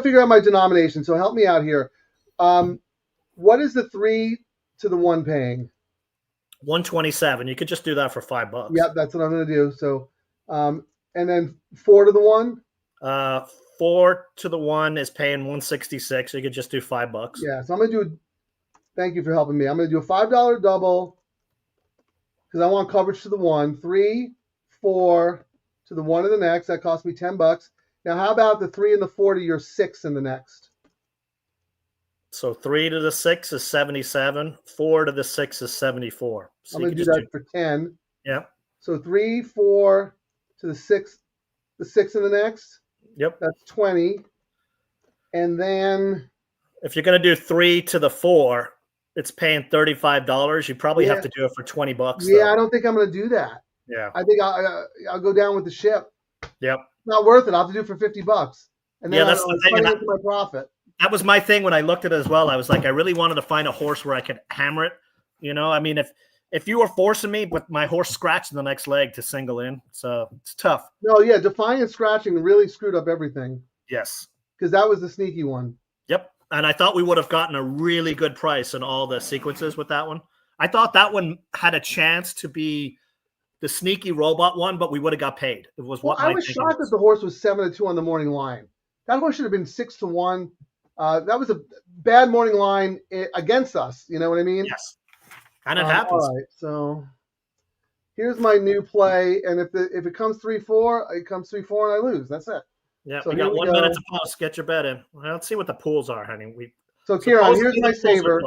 figure out my denomination. So help me out here. What is the 3 to the 1 paying? 127. You could just do that for $5. Yep, that's what I'm gonna do. So, and then 4 to the 1. 4 to the 1 is paying 166. So you could just do $5. Yeah, so I'm gonna do. Thank you for helping me. I'm gonna do a $5 double because I want coverage to the 1. 3, 4 to the 1 in the next. That cost me $10. Now, how about the 3 and the 4 to your 6 in the next? So 3 to the 6 is 77. 4 to the 6 is 74. So I'm gonna do that for 10. Yeah. So 3, 4 to the 6 in the next. Yep. That's 20. And then if you're going to do 3 to the 4, it's paying $35. You probably have to do it for $20. Yeah, I don't think I'm going to do that. Yeah. I think I'll go down with the ship. Yep. Not worth it. I'll have to do it for $50. And then that's the thing. Into my profit. That was my thing when I looked at it as well. I was like, I really wanted to find a horse where I could hammer it. You know, I mean, if you were forcing me with my horse scratching the next leg to single in, so it's tough. No, yeah, Defiant scratching really screwed up everything. Yes. Because that was the sneaky one. Yep. And I thought we would have gotten a really good price in all the sequences with that one. I thought that one had a chance to be the sneaky robot one, but we would have got paid. It was what I was shocked that the horse was 7-2 on the morning line. That horse should have been 6-1. That was a bad morning line against us. You know what I mean? Yes. And it happens. All right, so here's my new play, and if it comes 3-4, it comes 3-4, and I lose. That's it. Yeah, so we got 1 minute to post. Get your bet in. Well, let's see what the pools are, honey. So Ciaran, here's my saver.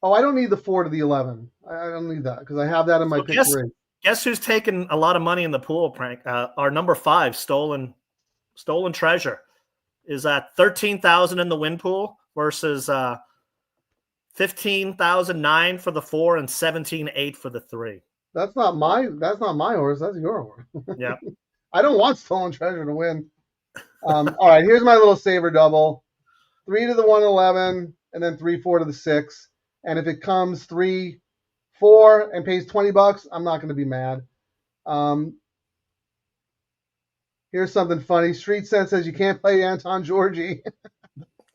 Oh, I don't need the 4 to the 11. I don't need that because I have that in my pick 3. Guess who's taking a lot of money in the pool, Frank? Our number 5, Stolen Treasure, is at 13,000 in the win pool versus 15,009 for the 4 and 17,800 for the 3. That's not my horse. That's your horse. Yeah. I don't want Stolen Treasure to win. All right, here's my little saver double. 3 to the 111, and then 3-4 to the 6. And if it comes 3-4 and pays $20, I'm not going to be mad. Here's something funny. Street Sense says you can't play Anton Georgie.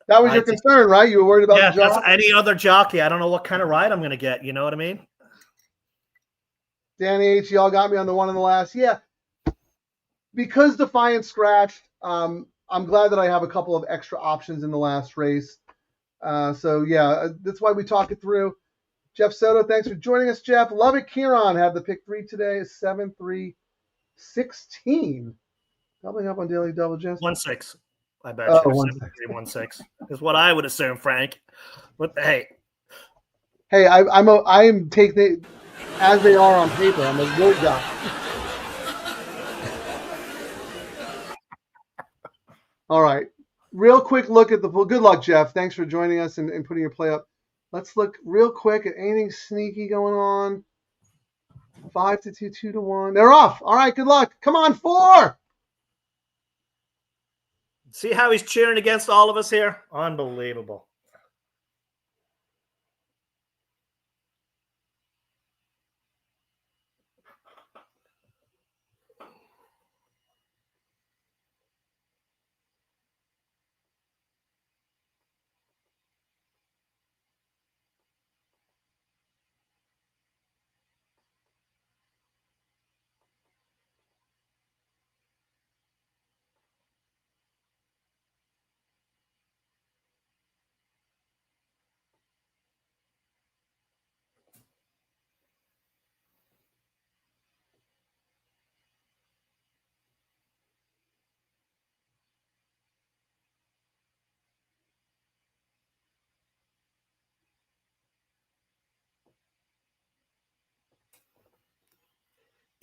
That was your concern, right? You were worried about the jockey? That's any other jockey. I don't know what kind of ride I'm going to get. You know what I mean? Danny H, y'all got me on the one in the last. Yeah. Because Defiant scratched, I'm glad that I have a couple of extra options in the last race. So, yeah, that's why we talk it through. Jeff Soto, thanks for joining us, Jeff. Love it. Ciaran had the pick 3 today. 7-3-16. Doubling up on Daily Double, Jeff. 1-6. I bet you. 1-6 is what I would assume, Frank. But hey. Hey, I am taking it as they are on paper. I'm a good guy. All right. Real quick look at the pool. Good luck, Jeff. Thanks for joining us and putting your play up. Let's look real quick at anything sneaky going on. 5-2, 2-1. They're off. All right, good luck. Come on, 4. See how he's cheering against all of us here? Unbelievable.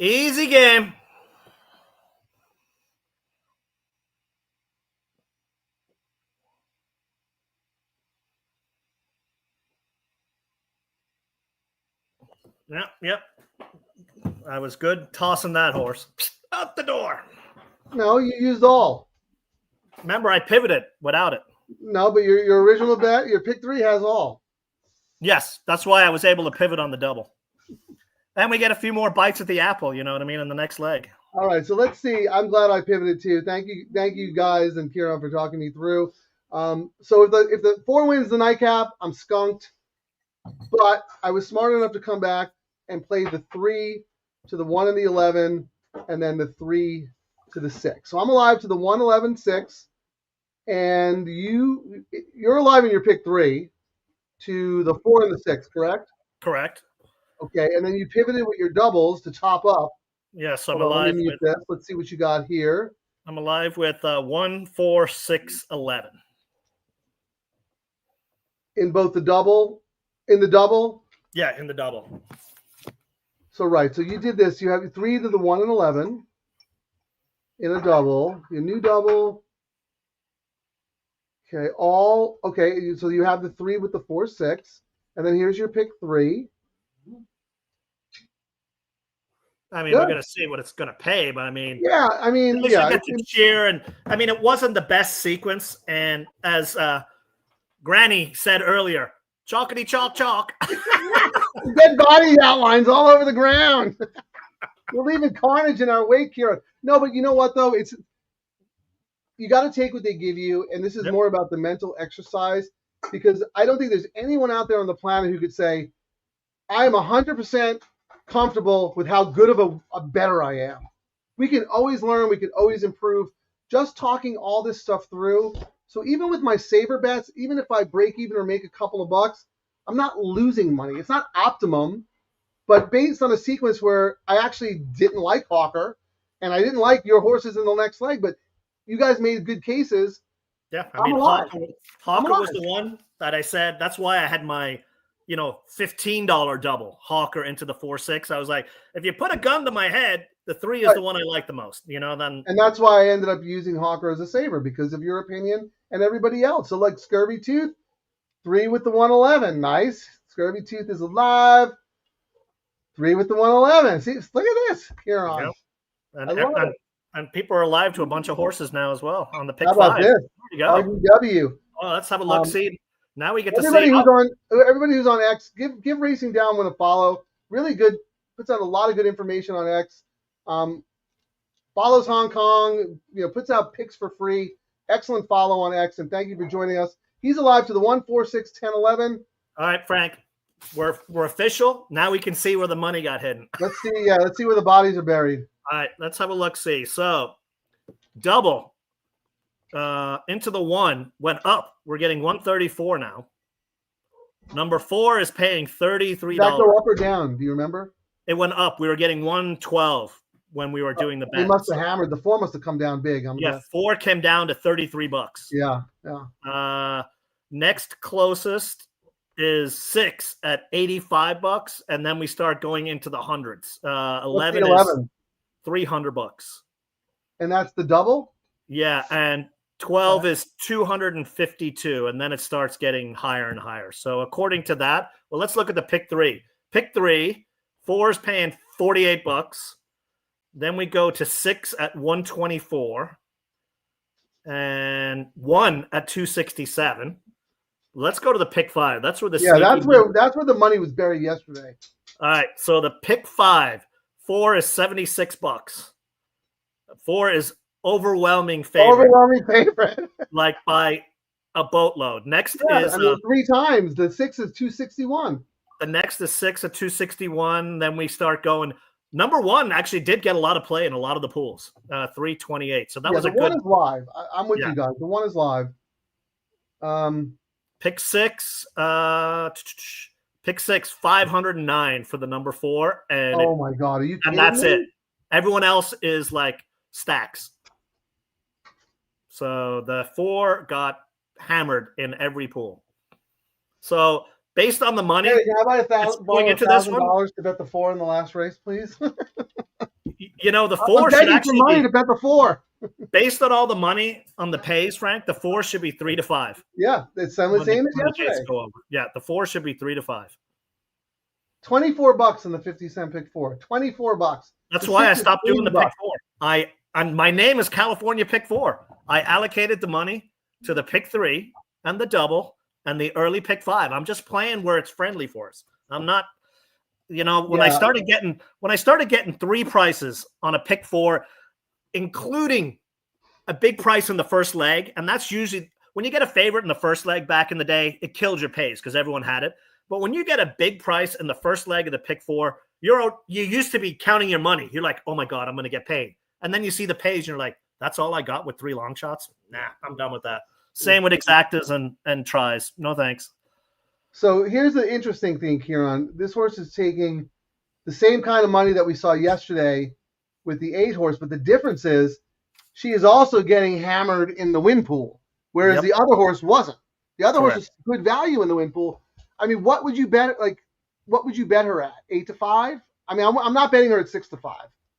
Easy game. Yep. I was good tossing that horse out the door. No, you used all. Remember, I pivoted without it. No, but your original bet, your pick 3 has all. Yes, that's why I was able to pivot on the double. And we get a few more bites at the apple, you know what I mean, in the next leg. All right, so let's see. I'm glad I pivoted too. Thank you guys and Ciaran for talking me through. So if the 4 wins the nightcap, I'm skunked. But I was smart enough to come back and play the 3 to the 1 and the 11, and then the 3 to the 6. So I'm alive to the 1, 11, 6, and you're alive in your pick 3 to the 4 and the 6, correct? Correct. Okay, and then you pivoted with your doubles to top up. Yes, I'm Hold on, alive let me mute with. this. Let's see what you got here. I'm alive with 1, 4, 6, 11. In both the double, in the double. Yeah, in the double. So right, so you did this. You have 3 to the 1 and 11 in a double. Your new double. Okay, all okay. So you have the 3 with the 4, 6, and then here's your pick 3. I mean, Good. we're going to see what it's going to pay, but I mean, yeah, I mean, at least yeah, you get to cheer, and I mean, it wasn't the best sequence, and as Granny said earlier, chalkity chalk chalk. dead body outlines all over the ground. We're leaving carnage in our wake here. No, but you know what though? You got to take what they give you, and this is more about the mental exercise, because I don't think there's anyone out there on the planet who could say, I am 100% comfortable with how good of a bettor I am. We can always learn. We can always improve. Just talking all this stuff through. So even with my saver bets, even if I break even or make a couple of bucks, I'm not losing money. It's not optimum, but based on a sequence where I actually didn't like Hawker, and I didn't like your horses in the next leg, but you guys made good cases. Yeah, I mean, Hawker was the one that I said. That's why I had my, $15 double Hawker into the 4-6. I was like, if you put a gun to my head, the 3 is the one I like the most. Then, and that's why I ended up using Hawker as a saver, because of your opinion and everybody else. So like Scurvy Tooth, 3 with the 111, nice. Scurvy Tooth is alive. 3 with the 111. See, look at this here on. Yep. And people are alive to a bunch of horses now as well on the pick 5. How about this? There you go. RGW. Well, let's have a look. See, now we get to everybody see. Everybody who's on X, give Racing Downwind a follow. Really good. Puts out a lot of good information on X. Follows Hong Kong. Puts out picks for free. Excellent follow on X, and thank you for joining us. He's alive to the 1, 4, 6, 10, 11. All right, Frank. We're official. Now we can see where the money got hidden. Let's see. Yeah, let's see where the bodies are buried. All right, let's have a look. See, so double into the 1 went up. We're getting 134 now. Number 4 is paying $33. Did that go up or down? Do you remember? It went up. We were getting 112 when we were doing the bet. They must have hammered. The 4 must have come down big. 4 came down to $33. Yeah. Next closest is 6 at $85, and then we start going into the hundreds. 11 is $300. And that's the double? Yeah, and 12 is 252, and then it starts getting higher and higher. So according to that, well, let's look at the pick 3. Pick 3, 4 is paying $48. Then we go to 6 at 124, and 1 at 267. Let's go to the pick 5. That's where that's where the money was buried yesterday. All right, so the pick 5, 4 is $76. 4 is overwhelming favorite. Like by a boatload. Next is 3 times. The 6 is 261. The next is 6 at 261. Then we start going. Number 1 actually did get a lot of play in a lot of the pools. 328. So that was a good. The 1 is live. I'm with you guys. The 1 is live. Pick 6. Pick 6. 509 for the number 4. And oh my God, are you kidding me? And that's me? it. Everyone else is like stacks. So the 4 got hammered in every pool. So based on the money, hey, can I buy $1,000 going into this one to bet the 4 in the last race, please? You know, the I'm 4 should begging for actually money be, to bet the 4. based on all the money on the pays, Frank, the 4 should be 3 to 5. Yeah, it's the same as When the gates yesterday. go over. Yeah, the 4 should be 3 to 5. $24 in the 50-cent pick 4. $24. That's The why I 6 is stopped doing the $80. pick 4. And my name is California Pick 4. I allocated the money to the pick 3 and the double and the early pick 5. I'm just playing where it's friendly for us. I'm not, you know, when I started getting 3 prices on a pick 4, including a big price in the first leg, and that's usually when you get a favorite in the first leg back in the day, it killed your pays because everyone had it. But when you get a big price in the first leg of the pick 4, you used to be counting your money. You're like, oh my God, I'm going to get paid. And then you see the pays and you're like, that's all I got with 3 long shots? Nah, I'm done with that. Same with exactas and tries. No thanks. So here's the interesting thing, Ciaran. This horse is taking the same kind of money that we saw yesterday with the 8 horse, but the difference is she is also getting hammered in the win pool, whereas the other horse wasn't. The other horse is good value in the win pool. I mean, what would you bet? Like, what would you bet her at? 8 to 5? I mean, I'm not betting her at 6 to 5.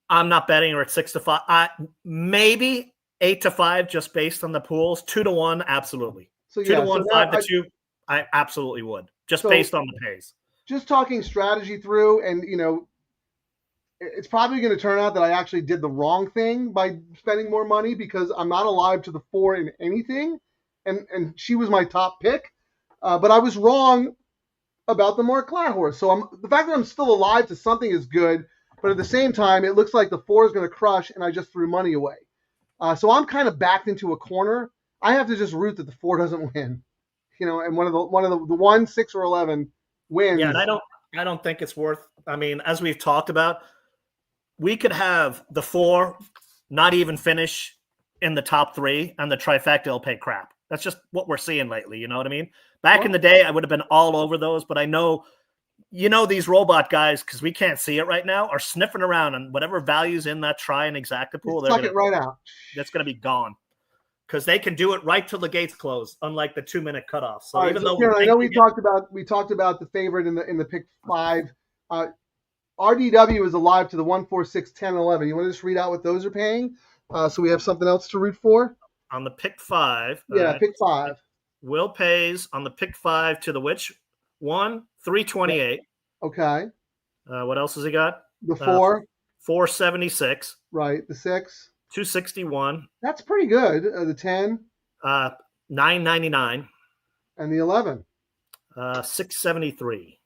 I'm not betting her at 6 to 5. Maybe 8 to 5, just based on the pools. 2 to 1, absolutely. So 2 to 1, 5 to 2, I absolutely would, just based on the pays. Just talking strategy through, and you know, it's probably going to turn out that I actually did the wrong thing by spending more money because I'm not alive to the 4 in anything, and she was my top pick, but I was wrong about the Marclat horse. So the fact that I'm still alive to something is good, but at the same time, it looks like the 4 is going to crush, and I just threw money away. So I'm kind of backed into a corner. I have to just root that the 4 doesn't win, you know, and one of the 1, 6, or 11 wins. Yeah, and I don't think it's worth. I mean, as we've talked about, we could have the 4 not even finish in the top 3, and the trifecta will pay crap. That's just what we're seeing lately. You know what I mean? Back in the day, I would have been all over those, but I know, you know, these robot guys, because we can't see it right now, are sniffing around, and whatever value's in that try and exacta pool, suck it right out. That's going to be gone because they can do it right till the gates close, unlike the 2-minute cutoff. So even though I know we talked about the favorite in the pick 5. RDW is alive to the 1, 4, 6, 10, 11. You want to just read out what those are paying, so we have something else to root for? On the pick 5. Yeah, pick 5. Will pays on the pick 5 to the which 1, 328. Okay. What else has he got? The 4. 476. Right. The 6. 261. That's pretty good. The 10. 999. And the 11. 673.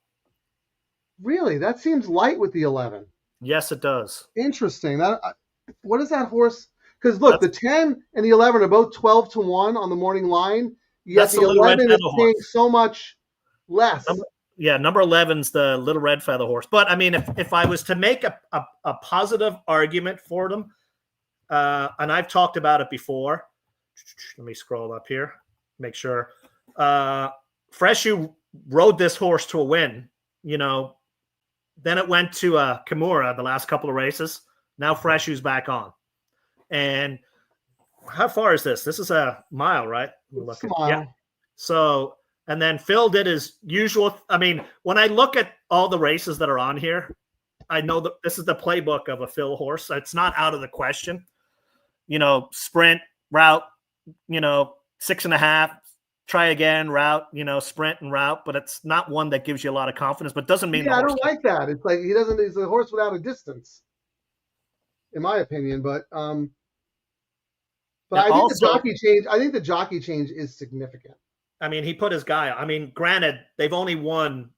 Really? That seems light with the 11. Yes, it does. Interesting. What is that horse? Because look, the 10 and the 11 are both 12 to 1 on the morning line. Yet the 11 is paying so much less. Number 11's the little red feather horse. But I mean, if I was to make a positive argument for them, and I've talked about it before. Let me scroll up here, make sure. Freshu rode this horse to a win, you know. Then it went to Kimura the last couple of races. Now Freshu's back on. And how far is this? This is a mile, right? It's a mile. Yeah. So, and then Phil did his usual. I mean, when I look at all the races that are on here, I know that this is the playbook of a Phil horse. It's not out of the question. You know, sprint, route, you know, 6.5, try again, route, you know, sprint and route, but it's not one that gives you a lot of confidence, but doesn't mean. Yeah, I don't like that. It's like he's a horse without a distance, in my opinion. But I think the jockey change is significant. I mean, he put his guy. I mean, granted, they've only won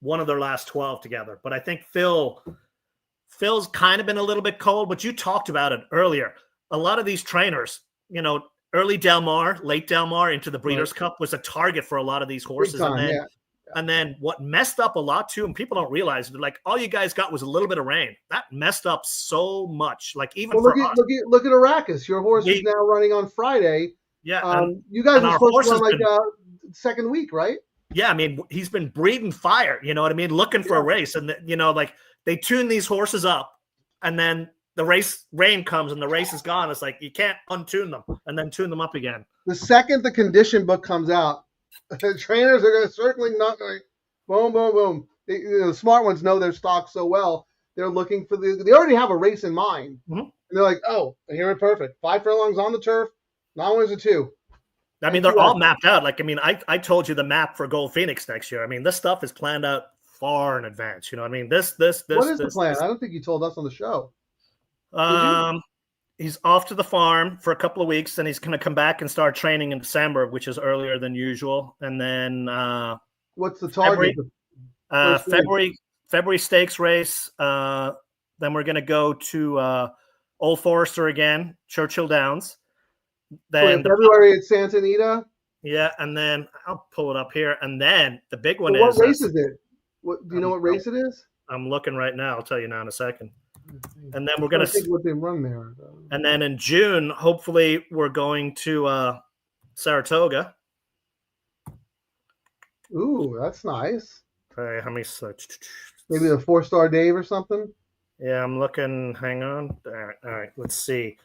one of their last 12 together, but I think Phil's kind of been a little bit cold, but you talked about it earlier. A lot of these trainers, you know, early Del Mar, late Del Mar into the Breeders' Cup was a target for a lot of these horses. And then what messed up a lot too, and people don't realize it, like all you guys got was a little bit of rain. That messed up so much. Like even look at Arrakis. Your horse is now running on Friday. Yeah. You guys are supposed to run like second week, right? Yeah, I mean, he's been breathing fire, you know what I mean? Looking for a race. And, you know, like they tune these horses up and then the rain comes and the race is gone. It's like you can't untune them and then tune them up again. The second the condition book comes out, the trainers are going to circling, not going boom, boom, boom. The smart ones know their stock so well. They're looking for they already have a race in mind. Mhm. And they're like, oh, here it perfect. 5 furlongs on the turf, non-winners of 2. I mean, they're all mapped out. Like, I mean, I told you the map for Gold Phoenix next year. I mean, this stuff is planned out far in advance. You know what I mean? What is the plan? I don't think you told us on the show. He's off to the farm for a couple of weeks, and he's going to come back and start training in December, which is earlier than usual. And then what's the target? February stakes race. Then we're going to go to Old Forester again, Churchill Downs. Then February at Santa Anita. Yeah, and then I'll pull it up here. And then the big one what race is it? Do you know what race it is? I'm looking right now. I'll tell you now in a second. And then we're going to see what they run there. And then in June, hopefully, we're going to Saratoga. Ooh, that's nice. Okay, how many such? Maybe a 4-star Dave or something. Yeah, I'm looking. Hang on. All right. Let's see.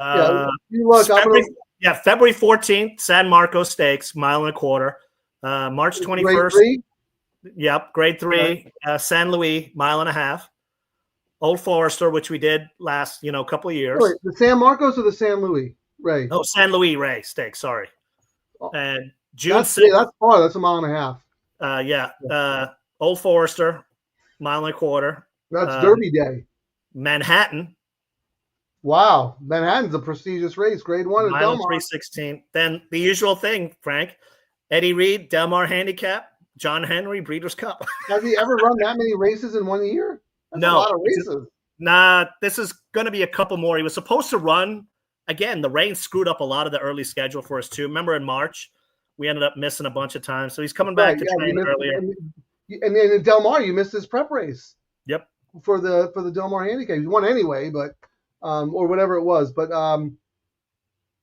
You look. February 14th, San Marcos Stakes, 1.25 miles. March 21st. Yep, grade 3. Okay. San Luis, 1.5 miles. Old Forester, which we did last, couple of years. Wait, the San Marcos or the San Luis Ray? Oh, San Luis Ray Stakes. Sorry. And June 6th. Yeah, that's far. That's 1.5 miles. Old Forester, 1.25 miles. That's Derby Day. Manhattan. Wow, Manhattan's a prestigious race. Grade 1 at Del Mar. 316. Then the usual thing, Frank. Eddie Reed, Del Mar Handicap. John Henry, Breeders' Cup. Has he ever run that many races in 1 year? That's no. a lot of races. Nah, this is going to be a couple more. He was supposed to run. Again, the rain screwed up a lot of the early schedule for us, too. Remember in March, we ended up missing a bunch of times. So he's coming back to train earlier. And then in Del Mar, you missed his prep race. Yep. For the Del Mar Handicap. He won anyway, but or whatever it was. But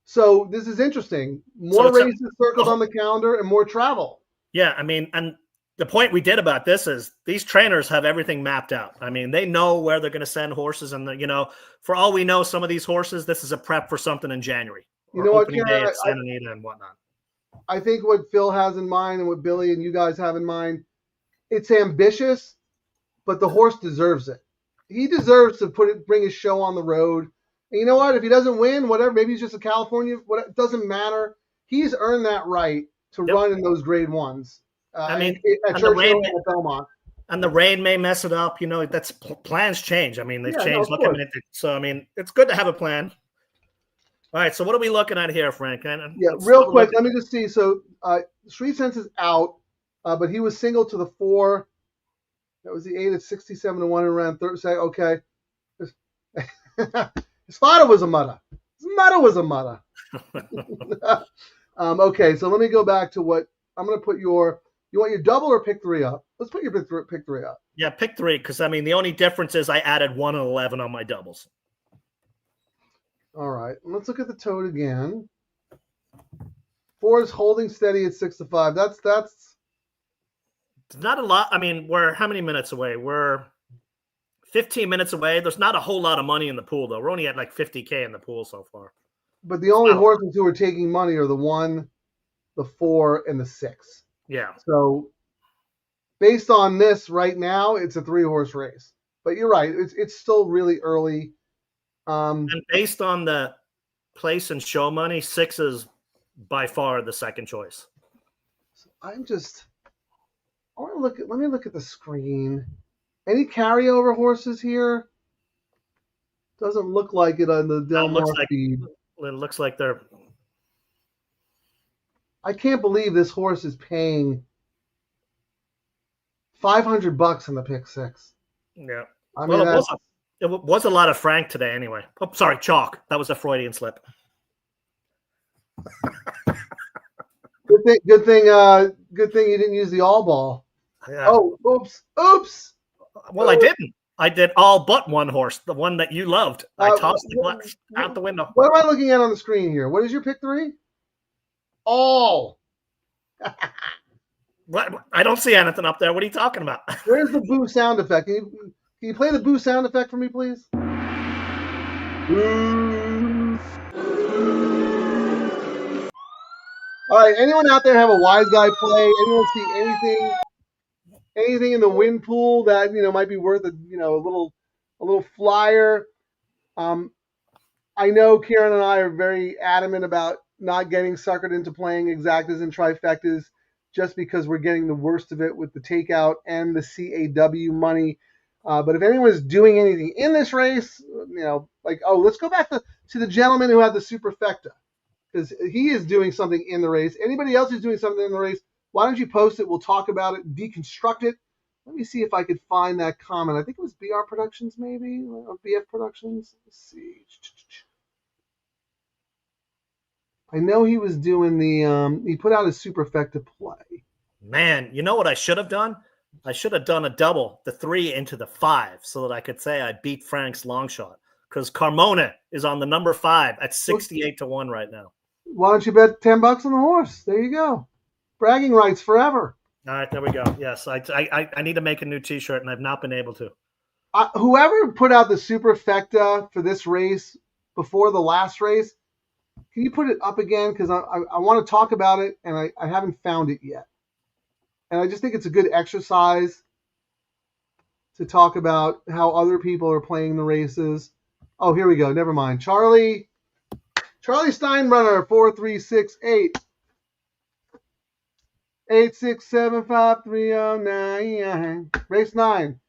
so this is interesting. More races circled on the calendar and more travel. Yeah, I mean, and the point we did about this is these trainers have everything mapped out. I mean, they know where they're going to send horses, and for all we know, some of these horses, this is a prep for something in January. You know what, Ciaran, at Santa Anita and whatnot. I think what Phil has in mind and what Billy and you guys have in mind, it's ambitious, but the horse deserves it. He deserves to bring his show on the road. And you know what? If he doesn't win, whatever, maybe he's just a California. It doesn't matter. He's earned that right to run in those grade 1s. I mean, at Churchill and at Belmont. And the rain may mess it up. That's plans change. I mean, they've changed. So, I mean, it's good to have a plan. All right. So, what are we looking at here, Frank? Real quick. Let me just see. So, Street Sense is out, but he was single to the 4. That was the 8 at 67 to 1 and around 30. Okay. His father was a mother. His mother was a mother. Okay. So, let me go back to what I'm going to put you want your double or pick 3 up? Let's put your pick 3 up. Yeah, pick 3, because, I mean, the only difference is I added 1 and 11 on my doubles. All right. Let's look at the tote again. 4 is holding steady at 6 to 5. That's it's not a lot. I mean, we're how many minutes away? We're 15 minutes away. There's not a whole lot of money in the pool, though. We're only at like $50K in the pool so far. But the only horses who are taking money are the 1, the 4, and the 6. Yeah. So based on this right now, it's a 3-horse race. But you're right. It's still really early. And based on the place and show money, 6 is by far the second choice. So let me look at the screen. Any carryover horses here? Doesn't look like it on the Del Mar feed. It looks like they're. I can't believe this horse is paying $500 in the pick 6. Yeah. I mean, it was a lot of Frank today anyway. Oh, sorry, chalk. That was a Freudian slip. Good thing you didn't use the all ball. Yeah. Oh, oops. Well, I didn't. I did all but one horse, the one that you loved. I tossed the glass out the window. What am I looking at on the screen here? What is your pick 3? All. What? I don't see anything up there. What are you talking about? Where's the boo sound effect? Can you play the boo sound effect for me, please? Boo. All right. Anyone out there have a wise guy play? Anyone see anything in the win pool that might be worth a little flyer. I know Ciaran and I are very adamant about not getting suckered into playing exactas and trifectas just because we're getting the worst of it with the takeout and the CAW money. But if anyone's doing anything in this race, let's go back to the gentleman who had the superfecta, because he is doing something in the race. Anybody else who's doing something in the race, why don't you post it? We'll talk about it, deconstruct it. Let me see if I could find that comment. I think it was BR Productions, maybe, or BF Productions. Let's see. I know he was doing he put out his superfecta play. Man, you know what I should have done? I should have done a double, the 3 into the 5, so that I could say I beat Frank's long shot. Because Carmona is on the number 5 at 68 to 1 right now. Why don't you bet $10 on the horse? There you go. Bragging rights forever. All right, there we go. Yes, I need to make a new T-shirt, and I've not been able to. Whoever put out the superfecta for this race before the last race, can you put it up again? Because I want to talk about it, and I haven't found it yet. And I just think it's a good exercise to talk about how other people are playing the races. Oh, here we go. Never mind. Charlie Steinbrenner, 4368. 8675309. Race 9.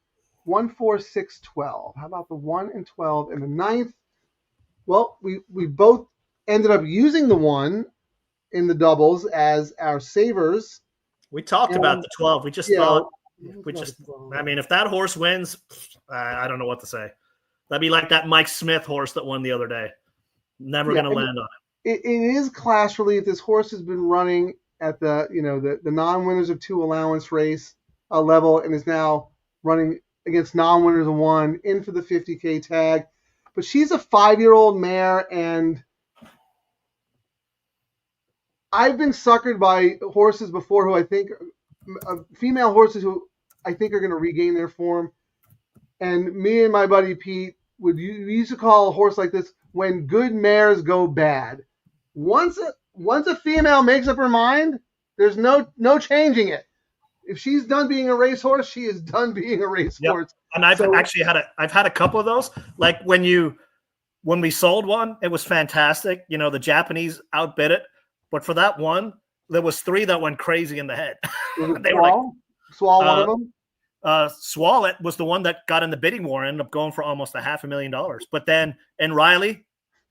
14612. How about the 1 and 12 and the 9th? Well, we both ended up using the 1 in the doubles as our savers. We talked about the 12. We just thought, I mean, if that horse wins, I don't know what to say. That'd be like that Mike Smith horse that won the other day. Never going to land on it. It is class relief. This horse has been running at the non-winners of 2 allowance race level, and is now running against non-winners of 1 in for the 50K tag. But she's a 5-year-old mare, and I've been suckered by horses before who I think female horses who I think are going to regain their form. And me and my buddy Pete we used to call a horse like this when good mares go bad. Once a female makes up her mind, there's no changing it. If she's done being a racehorse, she is done being a racehorse. And I've actually had a couple of those. Like when we sold one, it was fantastic. The Japanese outbid it. But for that one, there was 3 that went crazy in the head. They were like, Swall one of them? Swallet was the one that got in the bidding war and ended up going for almost $500,000. But then, and Riley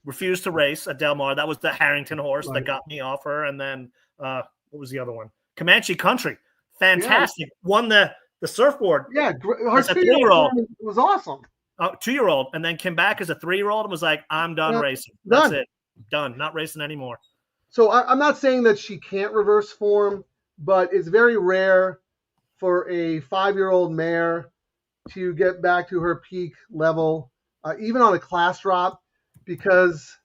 refused to race at Del Mar. That was the Harrington horse that got me off her. And then, what was the other one? Comanche Country. Fantastic. Won the surfboard. Yeah. Her as a 3-year-old. Was awesome. 2-year-old. And then came back as a 3-year-old and was like, I'm done racing. That's it. Done. Not racing anymore. So I'm not saying that she can't reverse form, but it's very rare for a 5-year-old mare to get back to her peak level, even on a class drop, because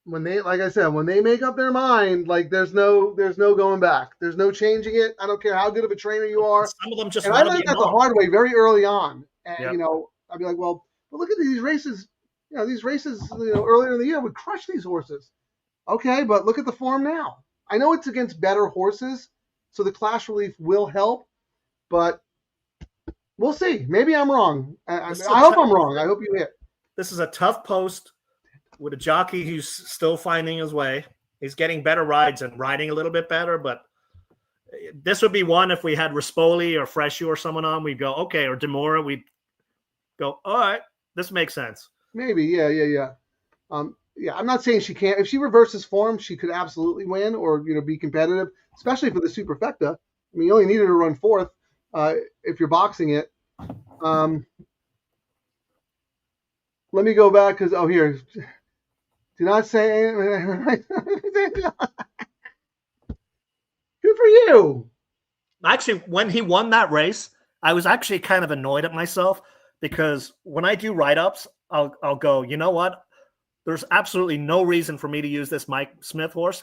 when they make up their mind, like there's no going back. There's no changing it. I don't care how good of a trainer you are. Some of them just. And I learned that the hard way very early on. And I'd be like, well, look at these races. These races, earlier in the year would crush these horses. Okay, but look at the form now. I know it's against better horses, so the class relief will help, but we'll see. Maybe I'm wrong. I hope I'm wrong. I hope you hit. This is a tough post with a jockey who's still finding his way. He's getting better rides and riding a little bit better, but this would be one if we had Rispoli or Freshu or someone on, we'd go, okay, or Demora, we'd go, all right, this makes sense. Maybe, yeah. I'm not saying she can't. If she reverses form, she could absolutely win or be competitive, especially for the superfecta. I mean, you only needed to run 4th if you're boxing it. Let me go back because here, do not say. Good for you. Actually, when he won that race, I was actually kind of annoyed at myself because when I do write-ups, I'll go, you know what? There's absolutely no reason for me to use this Mike Smith horse,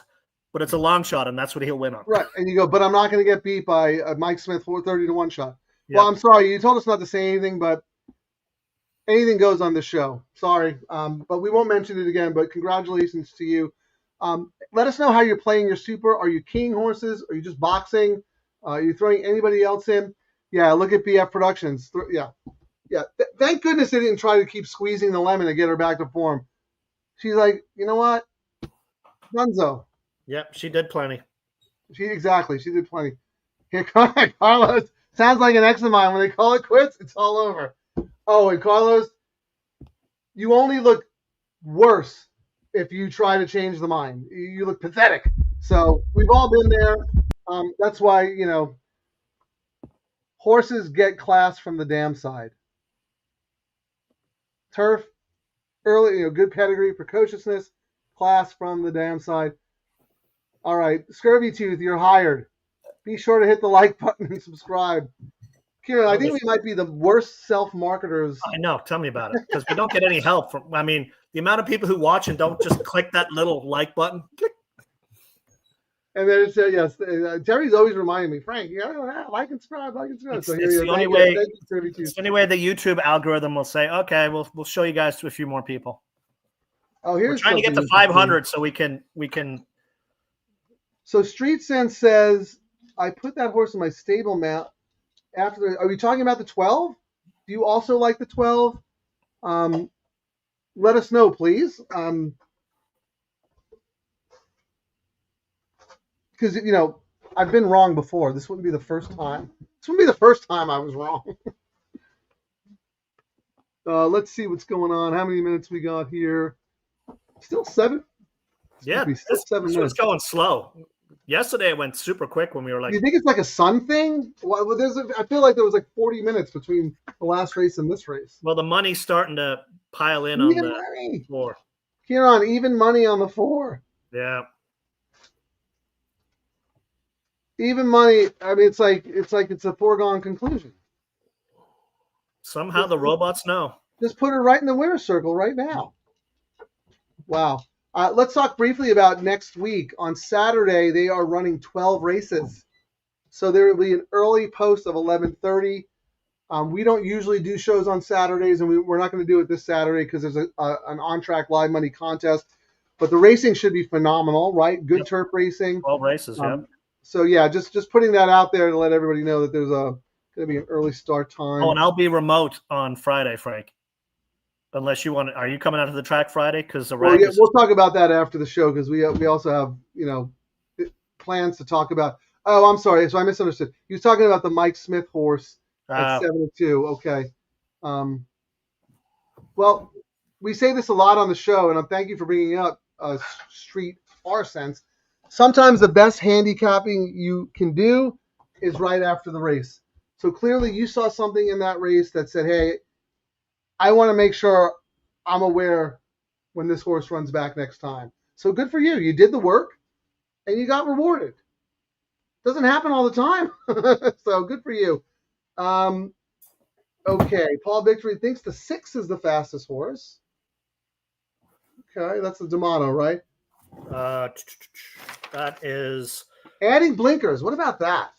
but it's a long shot, and that's what he'll win on. Right, and you go, but I'm not going to get beat by a Mike Smith 30 to 1 shot. Yep. Well, I'm sorry. You told us not to say anything, but anything goes on this show. Sorry, but we won't mention it again, but congratulations to you. Let us know how you're playing your super. Are you keying horses? Are you just boxing? Are you throwing anybody else in? Yeah, look at BF Productions. Yeah. Thank goodness they didn't try to keep squeezing the lemon to get her back to form. She's like, you know what? Dunzo. Yep, she did plenty. She did plenty. Here, Carlos. Sounds like an ex of mine. When they call it quits, it's all over. Oh, and Carlos, you only look worse if you try to change the mind. You look pathetic. So we've all been there. That's why, horses get class from the dam side. Turf, early, good pedigree, precociousness, class from the dam side. All right, Scurvy Tooth, you're hired. Be sure to hit the like button and subscribe. Ciaran, I think we might be the worst self-marketers. I know. Tell me about it, because we don't get any help from. I mean, the amount of people who watch and don't just click that little like button. Click. And then it said, yes, Terry's always reminding me, Frank, like and subscribe, It's, So it's the only way. It's the only way the YouTube algorithm will say, okay, we'll show you guys to a few more people. Oh, here's We're trying to get to 500 so we can. So Street Sense says, I put that horse in my stable mount. Are we talking about the 12? Do you also like the 12? Let us know, please. Because, I've been wrong before. This wouldn't be the first time. This wouldn't be the first time I was wrong. Let's see what's going on. How many minutes we got here? Still 7? Yeah, this was going slow. Yesterday it went super quick when we were like. Do you think it's like a sun thing? Well, I feel like there was like 40 minutes between the last race and this race. Well, the money's starting to pile in Even on the money. 4. Ciaran, even money on the 4. Yeah. Even money. I mean, it's like it's a foregone conclusion. Somehow the robots know. Just put her right in the winner's circle right now. Wow. Let's talk briefly about next week. On Saturday, they are running 12 races. So there will be an early post of 11:30. We don't usually do shows on Saturdays, and we're not going to do it this Saturday because there's an on-track live money contest. But the racing should be phenomenal, right? Good turf racing. 12 races, yeah. So, yeah, just putting that out there to let everybody know that there's going to be an early start time. Oh, and I'll be remote on Friday, Frank. Unless you want to, are you coming out to the track Friday? Because the rack we'll talk about that after the show because we also have plans to talk about. Oh, I'm sorry, so I misunderstood. He was talking about the Mike Smith horse at 7-2. Okay. Well, we say this a lot on the show, and thank you for bringing up Street R7. Sometimes the best handicapping you can do is right after the race. So clearly, you saw something in that race that said, "Hey, I want to make sure I'm aware when this horse runs back next time." So good for you. You did the work and you got rewarded. Doesn't happen all the time. So good for you. Okay. Paul Victory thinks the 6 is the fastest horse. Okay. That's the D'Amato, right? That is. Adding blinkers. What about that?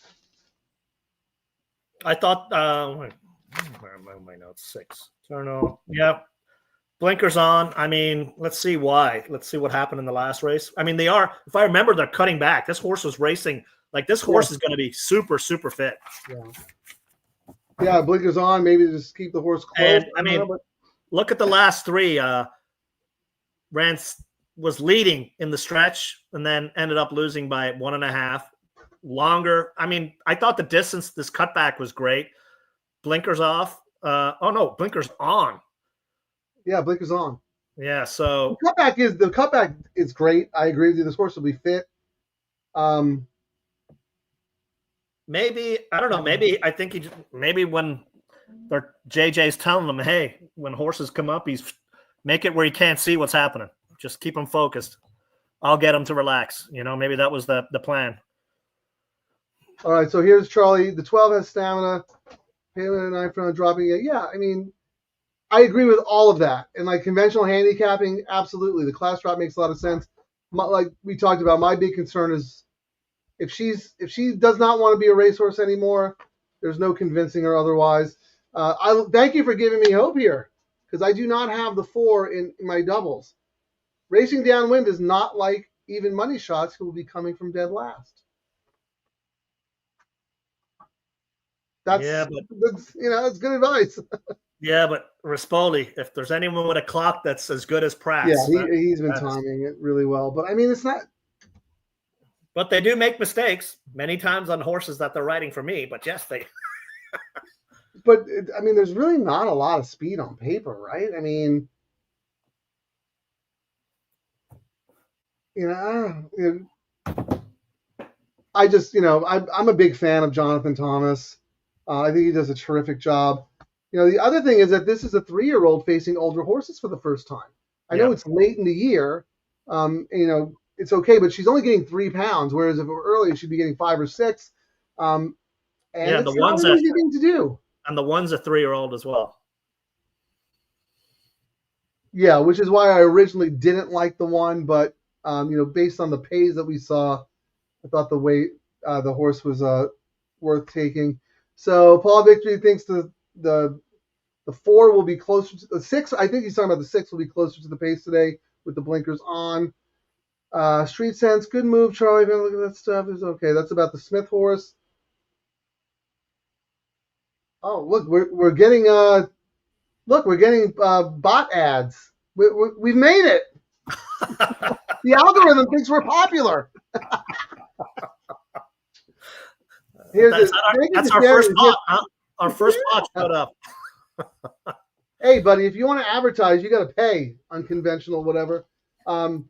I thought. Where are my notes? 6. Turno. Yeah. Blinkers on. I mean, let's see why. Let's see what happened in the last race. I mean, they are, if I remember, they're cutting back. This horse was racing. Like, this horse is going to be super, super fit. Yeah, blinkers on. Maybe just keep the horse close. And, I mean, look at the last 3. Rance was leading in the stretch and then ended up losing by 1.5. Longer. I mean, I thought the distance, this cutback was great. Blinkers off. Blinkers on. Yeah, blinkers on. Yeah, so the cutback is great. I agree with you. This horse will be fit. Maybe I don't know. Maybe I think maybe when JJ's telling them, hey, when horses come up, make it where he can't see what's happening. Just keep him focused. I'll get him to relax. Maybe that was the plan. All right, so here's Charlie. The 12 has stamina. Palin and I from dropping it. Yeah, I mean, I agree with all of that. And like conventional handicapping, absolutely. The class drop makes a lot of sense. Like we talked about, my big concern is if she does not want to be a racehorse anymore, there's no convincing her otherwise. I thank you for giving me hope here because I do not have the 4 in my doubles. Racing downwind is not like even money shots who will be coming from dead last. That's, Yeah, but that's good advice. yeah, but Rispoli, if there's anyone with a clock that's as good as Yeah, Pratt's, he's been that's, timing it really well. But I mean, it's not. but they do make mistakes many times on horses that they're riding for me. But yes, they. But I mean, there's really not a lot of speed on paper, right? I mean, I just, I'm a big fan of Jonathan Thomas. I think he does a terrific job. The other thing is that this is a 3-year-old facing older horses for the first time. I know it's late in the year. It's okay, but she's only getting 3 pounds, whereas if it were earlier, she'd be getting 5 or 6. And it's not an easy thing to do. And the one's a 3-year-old as well. Yeah, which is why I originally didn't like the one, but based on the pays that we saw, I thought the horse was worth taking. So Paul Victory thinks the 4 will be closer to the 6. I think he's talking about the 6 will be closer to the pace today with the blinkers on. Street Sense, good move, Charlie. Look at that stuff. It's okay. That's about the Smith horse. Oh, look, we're getting bot ads. We've made it. The algorithm thinks we're popular. That's our first bot. Huh? Our first bot showed up. Hey, buddy, if you want to advertise, you got to pay. Unconventional, whatever. 4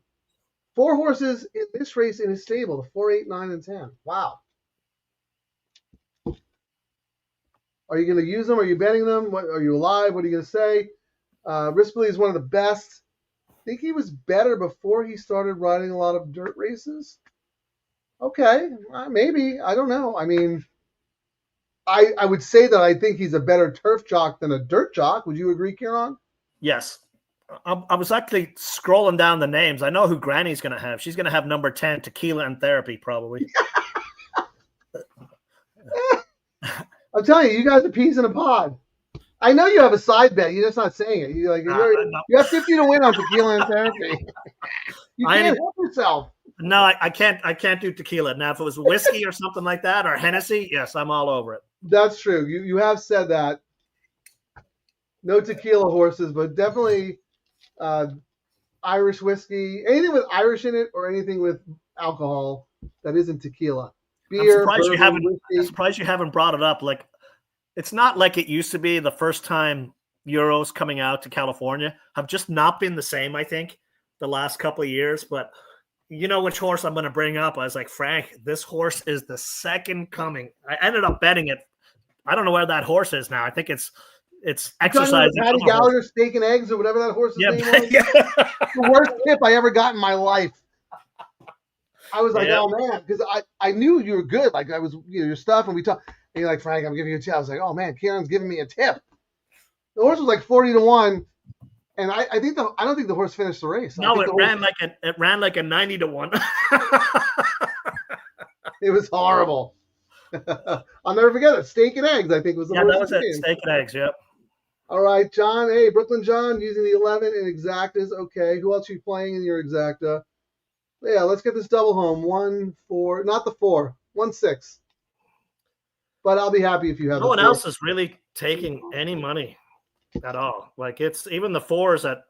horses in this race in his stable: the 4, 8, 9, and 10. Wow. Are you going to use them? Are you betting them? Are you alive? What are you going to say? Rispoli is one of the best. I think he was better before he started riding a lot of dirt races. Okay, maybe. I don't know. I mean, I would say that I think he's a better turf jock than a dirt jock. Would you agree, Ciaran? Yes. I was actually scrolling down the names. I know who Granny's going to have. She's going to have number 10, Tequila and Therapy, probably. I'm telling you, you guys are peas in a pod. I know you have a side bet. You're just not saying it. You have 50 to win on Tequila and Therapy. You can't help yourself. No, I can't do tequila. Now, if it was whiskey or something like that, or Hennessy, yes, I'm all over it. That's true. You have said that. No tequila horses, but definitely Irish whiskey. Anything with Irish in it, or anything with alcohol that isn't tequila. Beer. I'm surprised you haven't brought it up. Like, it's not like it used to be. The first time Euros coming out to California have just not been the same, I think, the last couple of years. But you know which horse I'm going to bring up? I was like, Frank, this horse is the second coming. I ended up betting it. I don't know where that horse is now. I think it's exercising. Patty Gallagher, Steak and Eggs, or whatever that horse's name was. Yeah. The worst tip I ever got in my life. I was like, oh man, because I knew you were good. Like, I was, your stuff, and we talked. And you're like, Frank, I'm giving you a tip. I was like, oh man, Ciaran's giving me a tip. The horse was like 40 to 1, and I don't think the horse finished the race. No, it ran like a 90 to 1. It was horrible. I'll never forget it. Steak and Eggs, I think, was the horse. Yeah, that was it. Steak and Eggs. Yep. All right, John. Hey, Brooklyn John, using the 11 in exactas. Okay, who else are you playing in your exacta? Yeah, let's get this double home. 1, 4, not the 4, 1, 6. But I'll be happy if you have. No one else is really taking any money at all. Like, it's even the 4s at.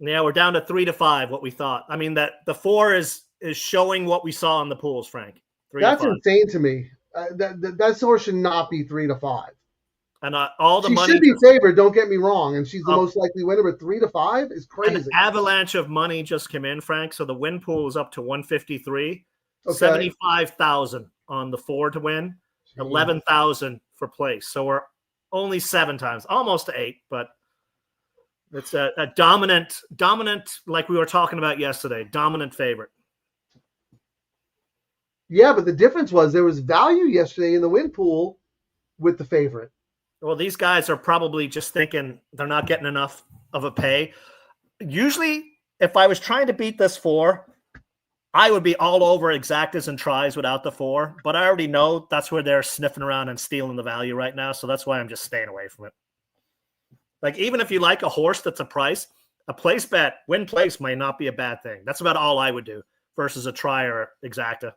Yeah, we're down to 3 to 5. What we thought. I mean, that the 4 is showing what we saw in the pools, Frank. 3 That's to 5. Insane to me. That horse should not be 3 to 5. And all the money should be favored. Don't get me wrong, and she's the most likely winner. But 3 to 5 is crazy. An avalanche of money just came in, Frank. So the win pool is up to 153. Okay. 75,000 on the 4 to win. 11,000 for place. So we're only 7 times, almost to 8, but it's a dominant, like we were talking about yesterday, dominant favorite. Yeah, but the difference was there was value yesterday in the win pool with the favorite. Well, these guys are probably just thinking they're not getting enough of a pay. Usually, if I was trying to beat this 4, I would be all over exactas and tries without the 4, but I already know that's where they're sniffing around and stealing the value right now, so that's why I'm just staying away from it. Like, even if you like a horse that's a place bet, win place might not be a bad thing. That's about all I would do versus a try or exacta.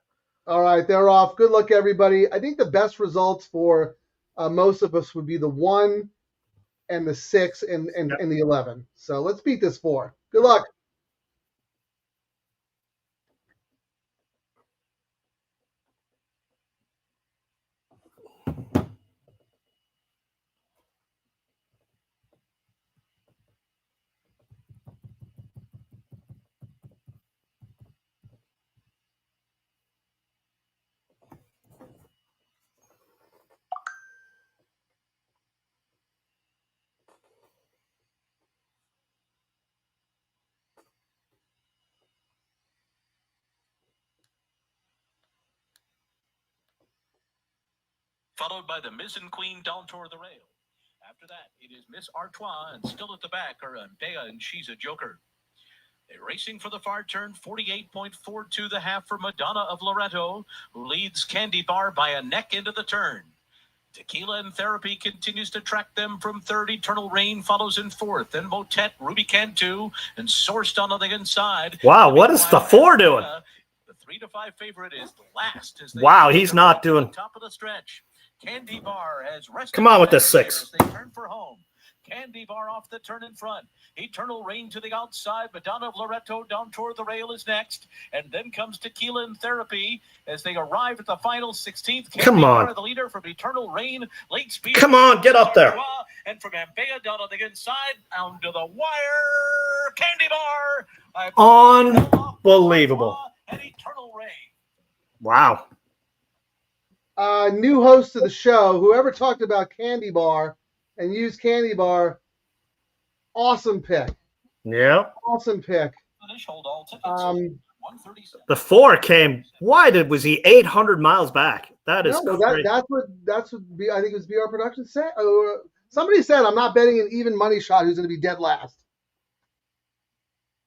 All right, they're off. Good luck, everybody. I think the best results for Most of us would be the 1 and the 6 and the 11. So let's beat this 4. Good luck. Followed by the Miss and Queen down toward the rail. After that, it is Miss Artois, and still at the back are Bea, and she's a joker. They're racing for the far turn, 48.42 the half for Madonna of Loretto, who leads Candy Bar by a neck into the turn. Tequila and Therapy continues to track them from third. Eternal Rain follows in fourth. Then Motet, Ruby Cantu, and Sourced on the inside. Wow, what is the 4 doing? The 3 to 5 favorite is last. As wow, he's not doing. Top of the stretch. Candy Bar has rested. Come on with the 6. They turn for home. Candy Bar off the turn in front. Eternal Rain to the outside. Madonna of Loretto down toward the rail is next. And then comes Tequila and Therapy as they arrive at the final 16th. Candy Come on. Bar, the leader from Eternal Rain. Late speed. Come on, get up there. And from Ambea down on the inside, down to the wire. Candy Bar. Unbelievable. And Eternal Rain. Wow. New host of the show, whoever talked about Candy Bar and used Candy Bar, awesome pick. Yeah. Awesome pick. The 4 came. Was he 800 miles back? That is crazy. That's what I think it was BR Production said. Somebody said I'm not betting an even money shot who's going to be dead last.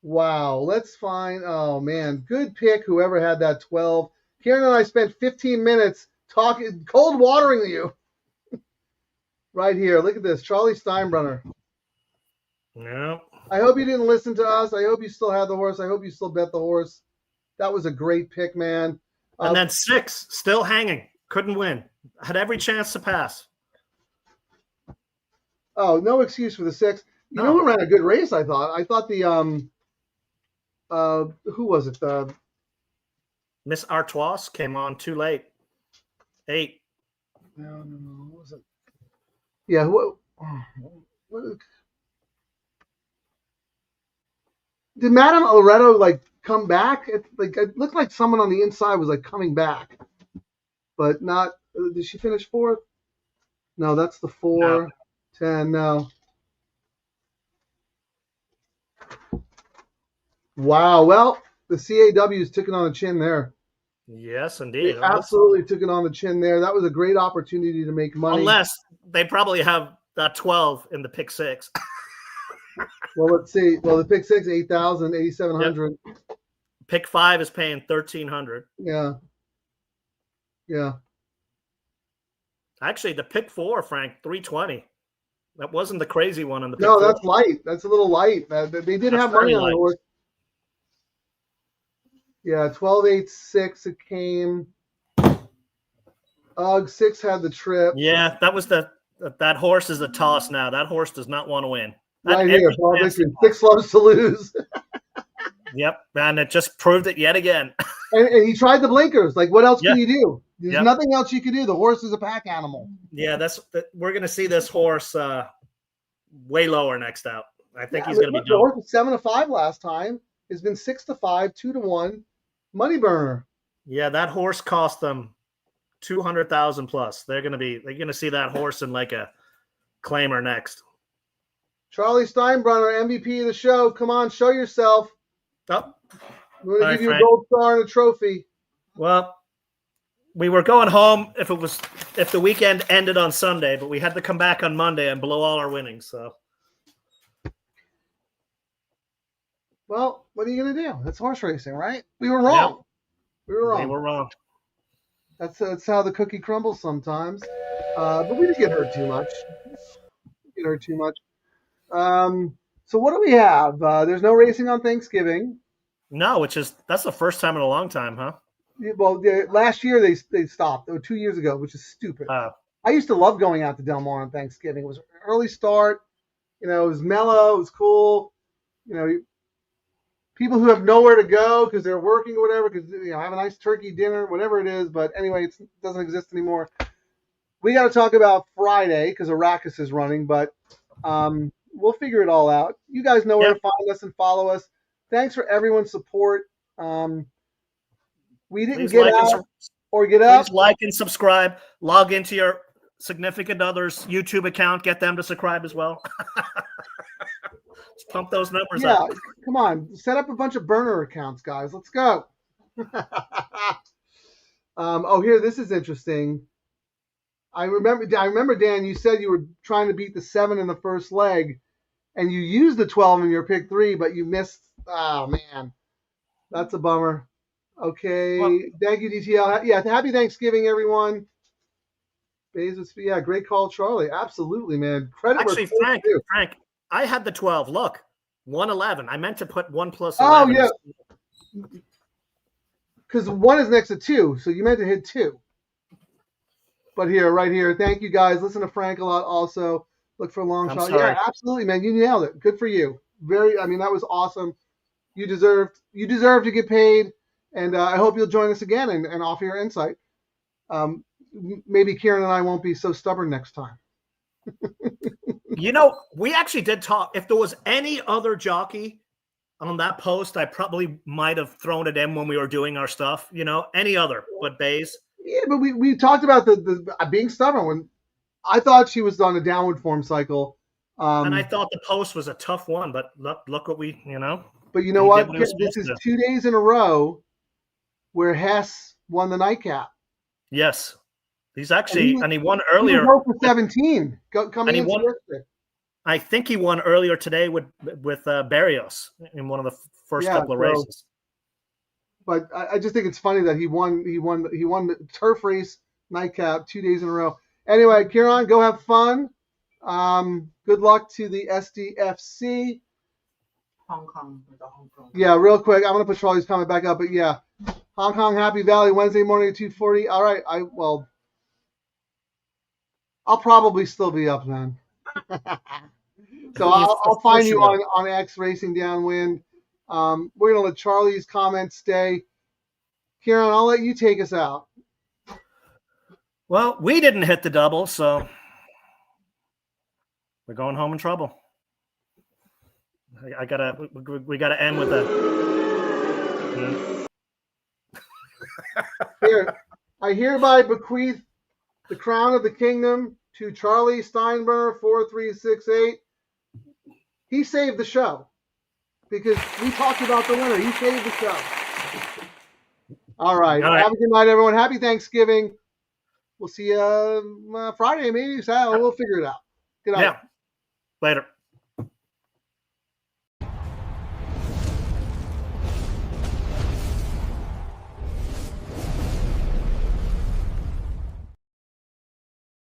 Wow, let's find. Oh man, good pick. Whoever had that 12. Ciaran and I spent 15 minutes talking, cold watering you. Right here. Look at this. Charlie Steinbrenner. Yeah. I hope you didn't listen to us. I hope you still had the horse. I hope you still bet the horse. That was a great pick, man. And then 6, still hanging. Couldn't win. Had every chance to pass. Oh, no excuse for the 6. You know who ran a good race, I thought? I thought the who was it? Miss Artois came on too late. 8. No. What was it? Yeah. What did Madame Loretto come back? It looked like someone on the inside was coming back, but not. Did she finish 4th? No, that's the 4. 10. No. Wow. Well, the CAWs took it on the chin there. Yes, indeed. They absolutely took it on the chin there. That was a great opportunity to make money. Unless they probably have that 12 in the pick 6. Well, let's see. Well, the pick 6, 8,000, 8,700. Yep. Pick 5 is paying 1,300. Yeah. Yeah. Actually, the pick 4, Frank, 320. That wasn't the crazy one on the pick. No, 4. that's light. That's a little light. They did have money on the horse. Yeah, 12.86 it came. 6 had the trip. Yeah, that horse is a toss now. That horse does not want to win. Right here, Paul Dixon, 6 loves to lose. Yep, and it just proved it yet again. and he tried the blinkers. What else can you do? There's nothing else you can do. The horse is a pack animal. Yeah, we're going to see this horse way lower next out. I think he's going to be the horse was 7-5 last time. It's been 6-5, 2-1. Money burner. Yeah, that horse cost them $200,000 plus. They're going to see that horse in a claimer next. Charlie Steinbrenner, MVP of the show. Come on, show yourself. Oh, we're going to give you a gold star and a trophy. Well, we were going home if the weekend ended on Sunday, but we had to come back on Monday and blow all our winnings. So, well, what are you going to do? That's horse racing, right? We were wrong. Yep. We were wrong. That's how the cookie crumbles sometimes. But we didn't get hurt too much. So what do we have? There's no racing on Thanksgiving. No, that's the first time in a long time, huh? Well, last year they stopped. 2 years ago, which is stupid. I used to love going out to Del Mar on Thanksgiving. It was an early start. You know, it was mellow. It was cool. You know, people who have nowhere to go because they're working or whatever, because, you know, have a nice turkey dinner, whatever it is. But anyway, it doesn't exist anymore. We got to talk about Friday because Arrakis is running, but we'll figure it all out. You guys know where to find us and follow us. Thanks for everyone's support. We didn't Please get like out and or get up. please like and subscribe. Log into your significant other's YouTube account. Get them to subscribe as well. Let's pump those numbers Yeah, up. come on. Set up a bunch of burner accounts, guys. Let's go. Here, this is interesting. I remember, Dan, you said you were trying to beat the 7 in the first leg, and you used the 12 in your pick 3, but you missed. Oh, man. That's a bummer. Okay. Well, thank you, DTL. Yeah, happy Thanksgiving, everyone. Bezos, yeah, great call, Charlie. Absolutely, man. Credit actually, where credit's Frank, I had the 12. Look, 111. I meant to put 1 plus 11. Oh, yeah. Because 1 is next to 2, so you meant to hit 2. But here, right here. Thank you, guys. Listen to Frank a lot also. Look for a long shot. Sorry. Yeah, absolutely, man. You nailed it. Good for you. That was awesome. You deserve to get paid, and I hope you'll join us again and offer your insight. Maybe Ciaran and I won't be so stubborn next time. You know, we actually did talk. If there was any other jockey on that post, I probably might have thrown it in when we were doing our stuff. You know, any other but Baze. Yeah, but we talked about the being stubborn when I thought she was on a downward form cycle. And I thought the post was a tough one, but look what we, you know. But you know what? This is 2 days in a row where Hess won the nightcap. Yes. He's actually, and he won earlier. He was for 17 coming into yesterday. I think he won earlier today with Barrios in one of the first couple of races. But I just think it's funny that he won the turf race nightcap 2 days in a row. Anyway, Ciaran, go have fun. Good luck to the SDFC. Hong Kong. Yeah, real quick. I'm gonna put Charlie's comment back up, but yeah, Hong Kong Happy Valley Wednesday morning at 2:40. All right, I'll probably still be up then. So I'll find you on X Racing Downwind. We're gonna let Charlie's comments stay. Ciaran, I'll let you take us out. Well, we didn't hit the double, so we're going home in trouble. We gotta end with a. Here, I hereby bequeath the crown of the kingdom to Charlie Steinbrenner 4368. He saved the show because we talked about the winner. He saved the show. All right. Have a good night, everyone. Happy Thanksgiving. We'll see you Friday, maybe Saturday. We'll figure it out. Good night. Yeah. Later.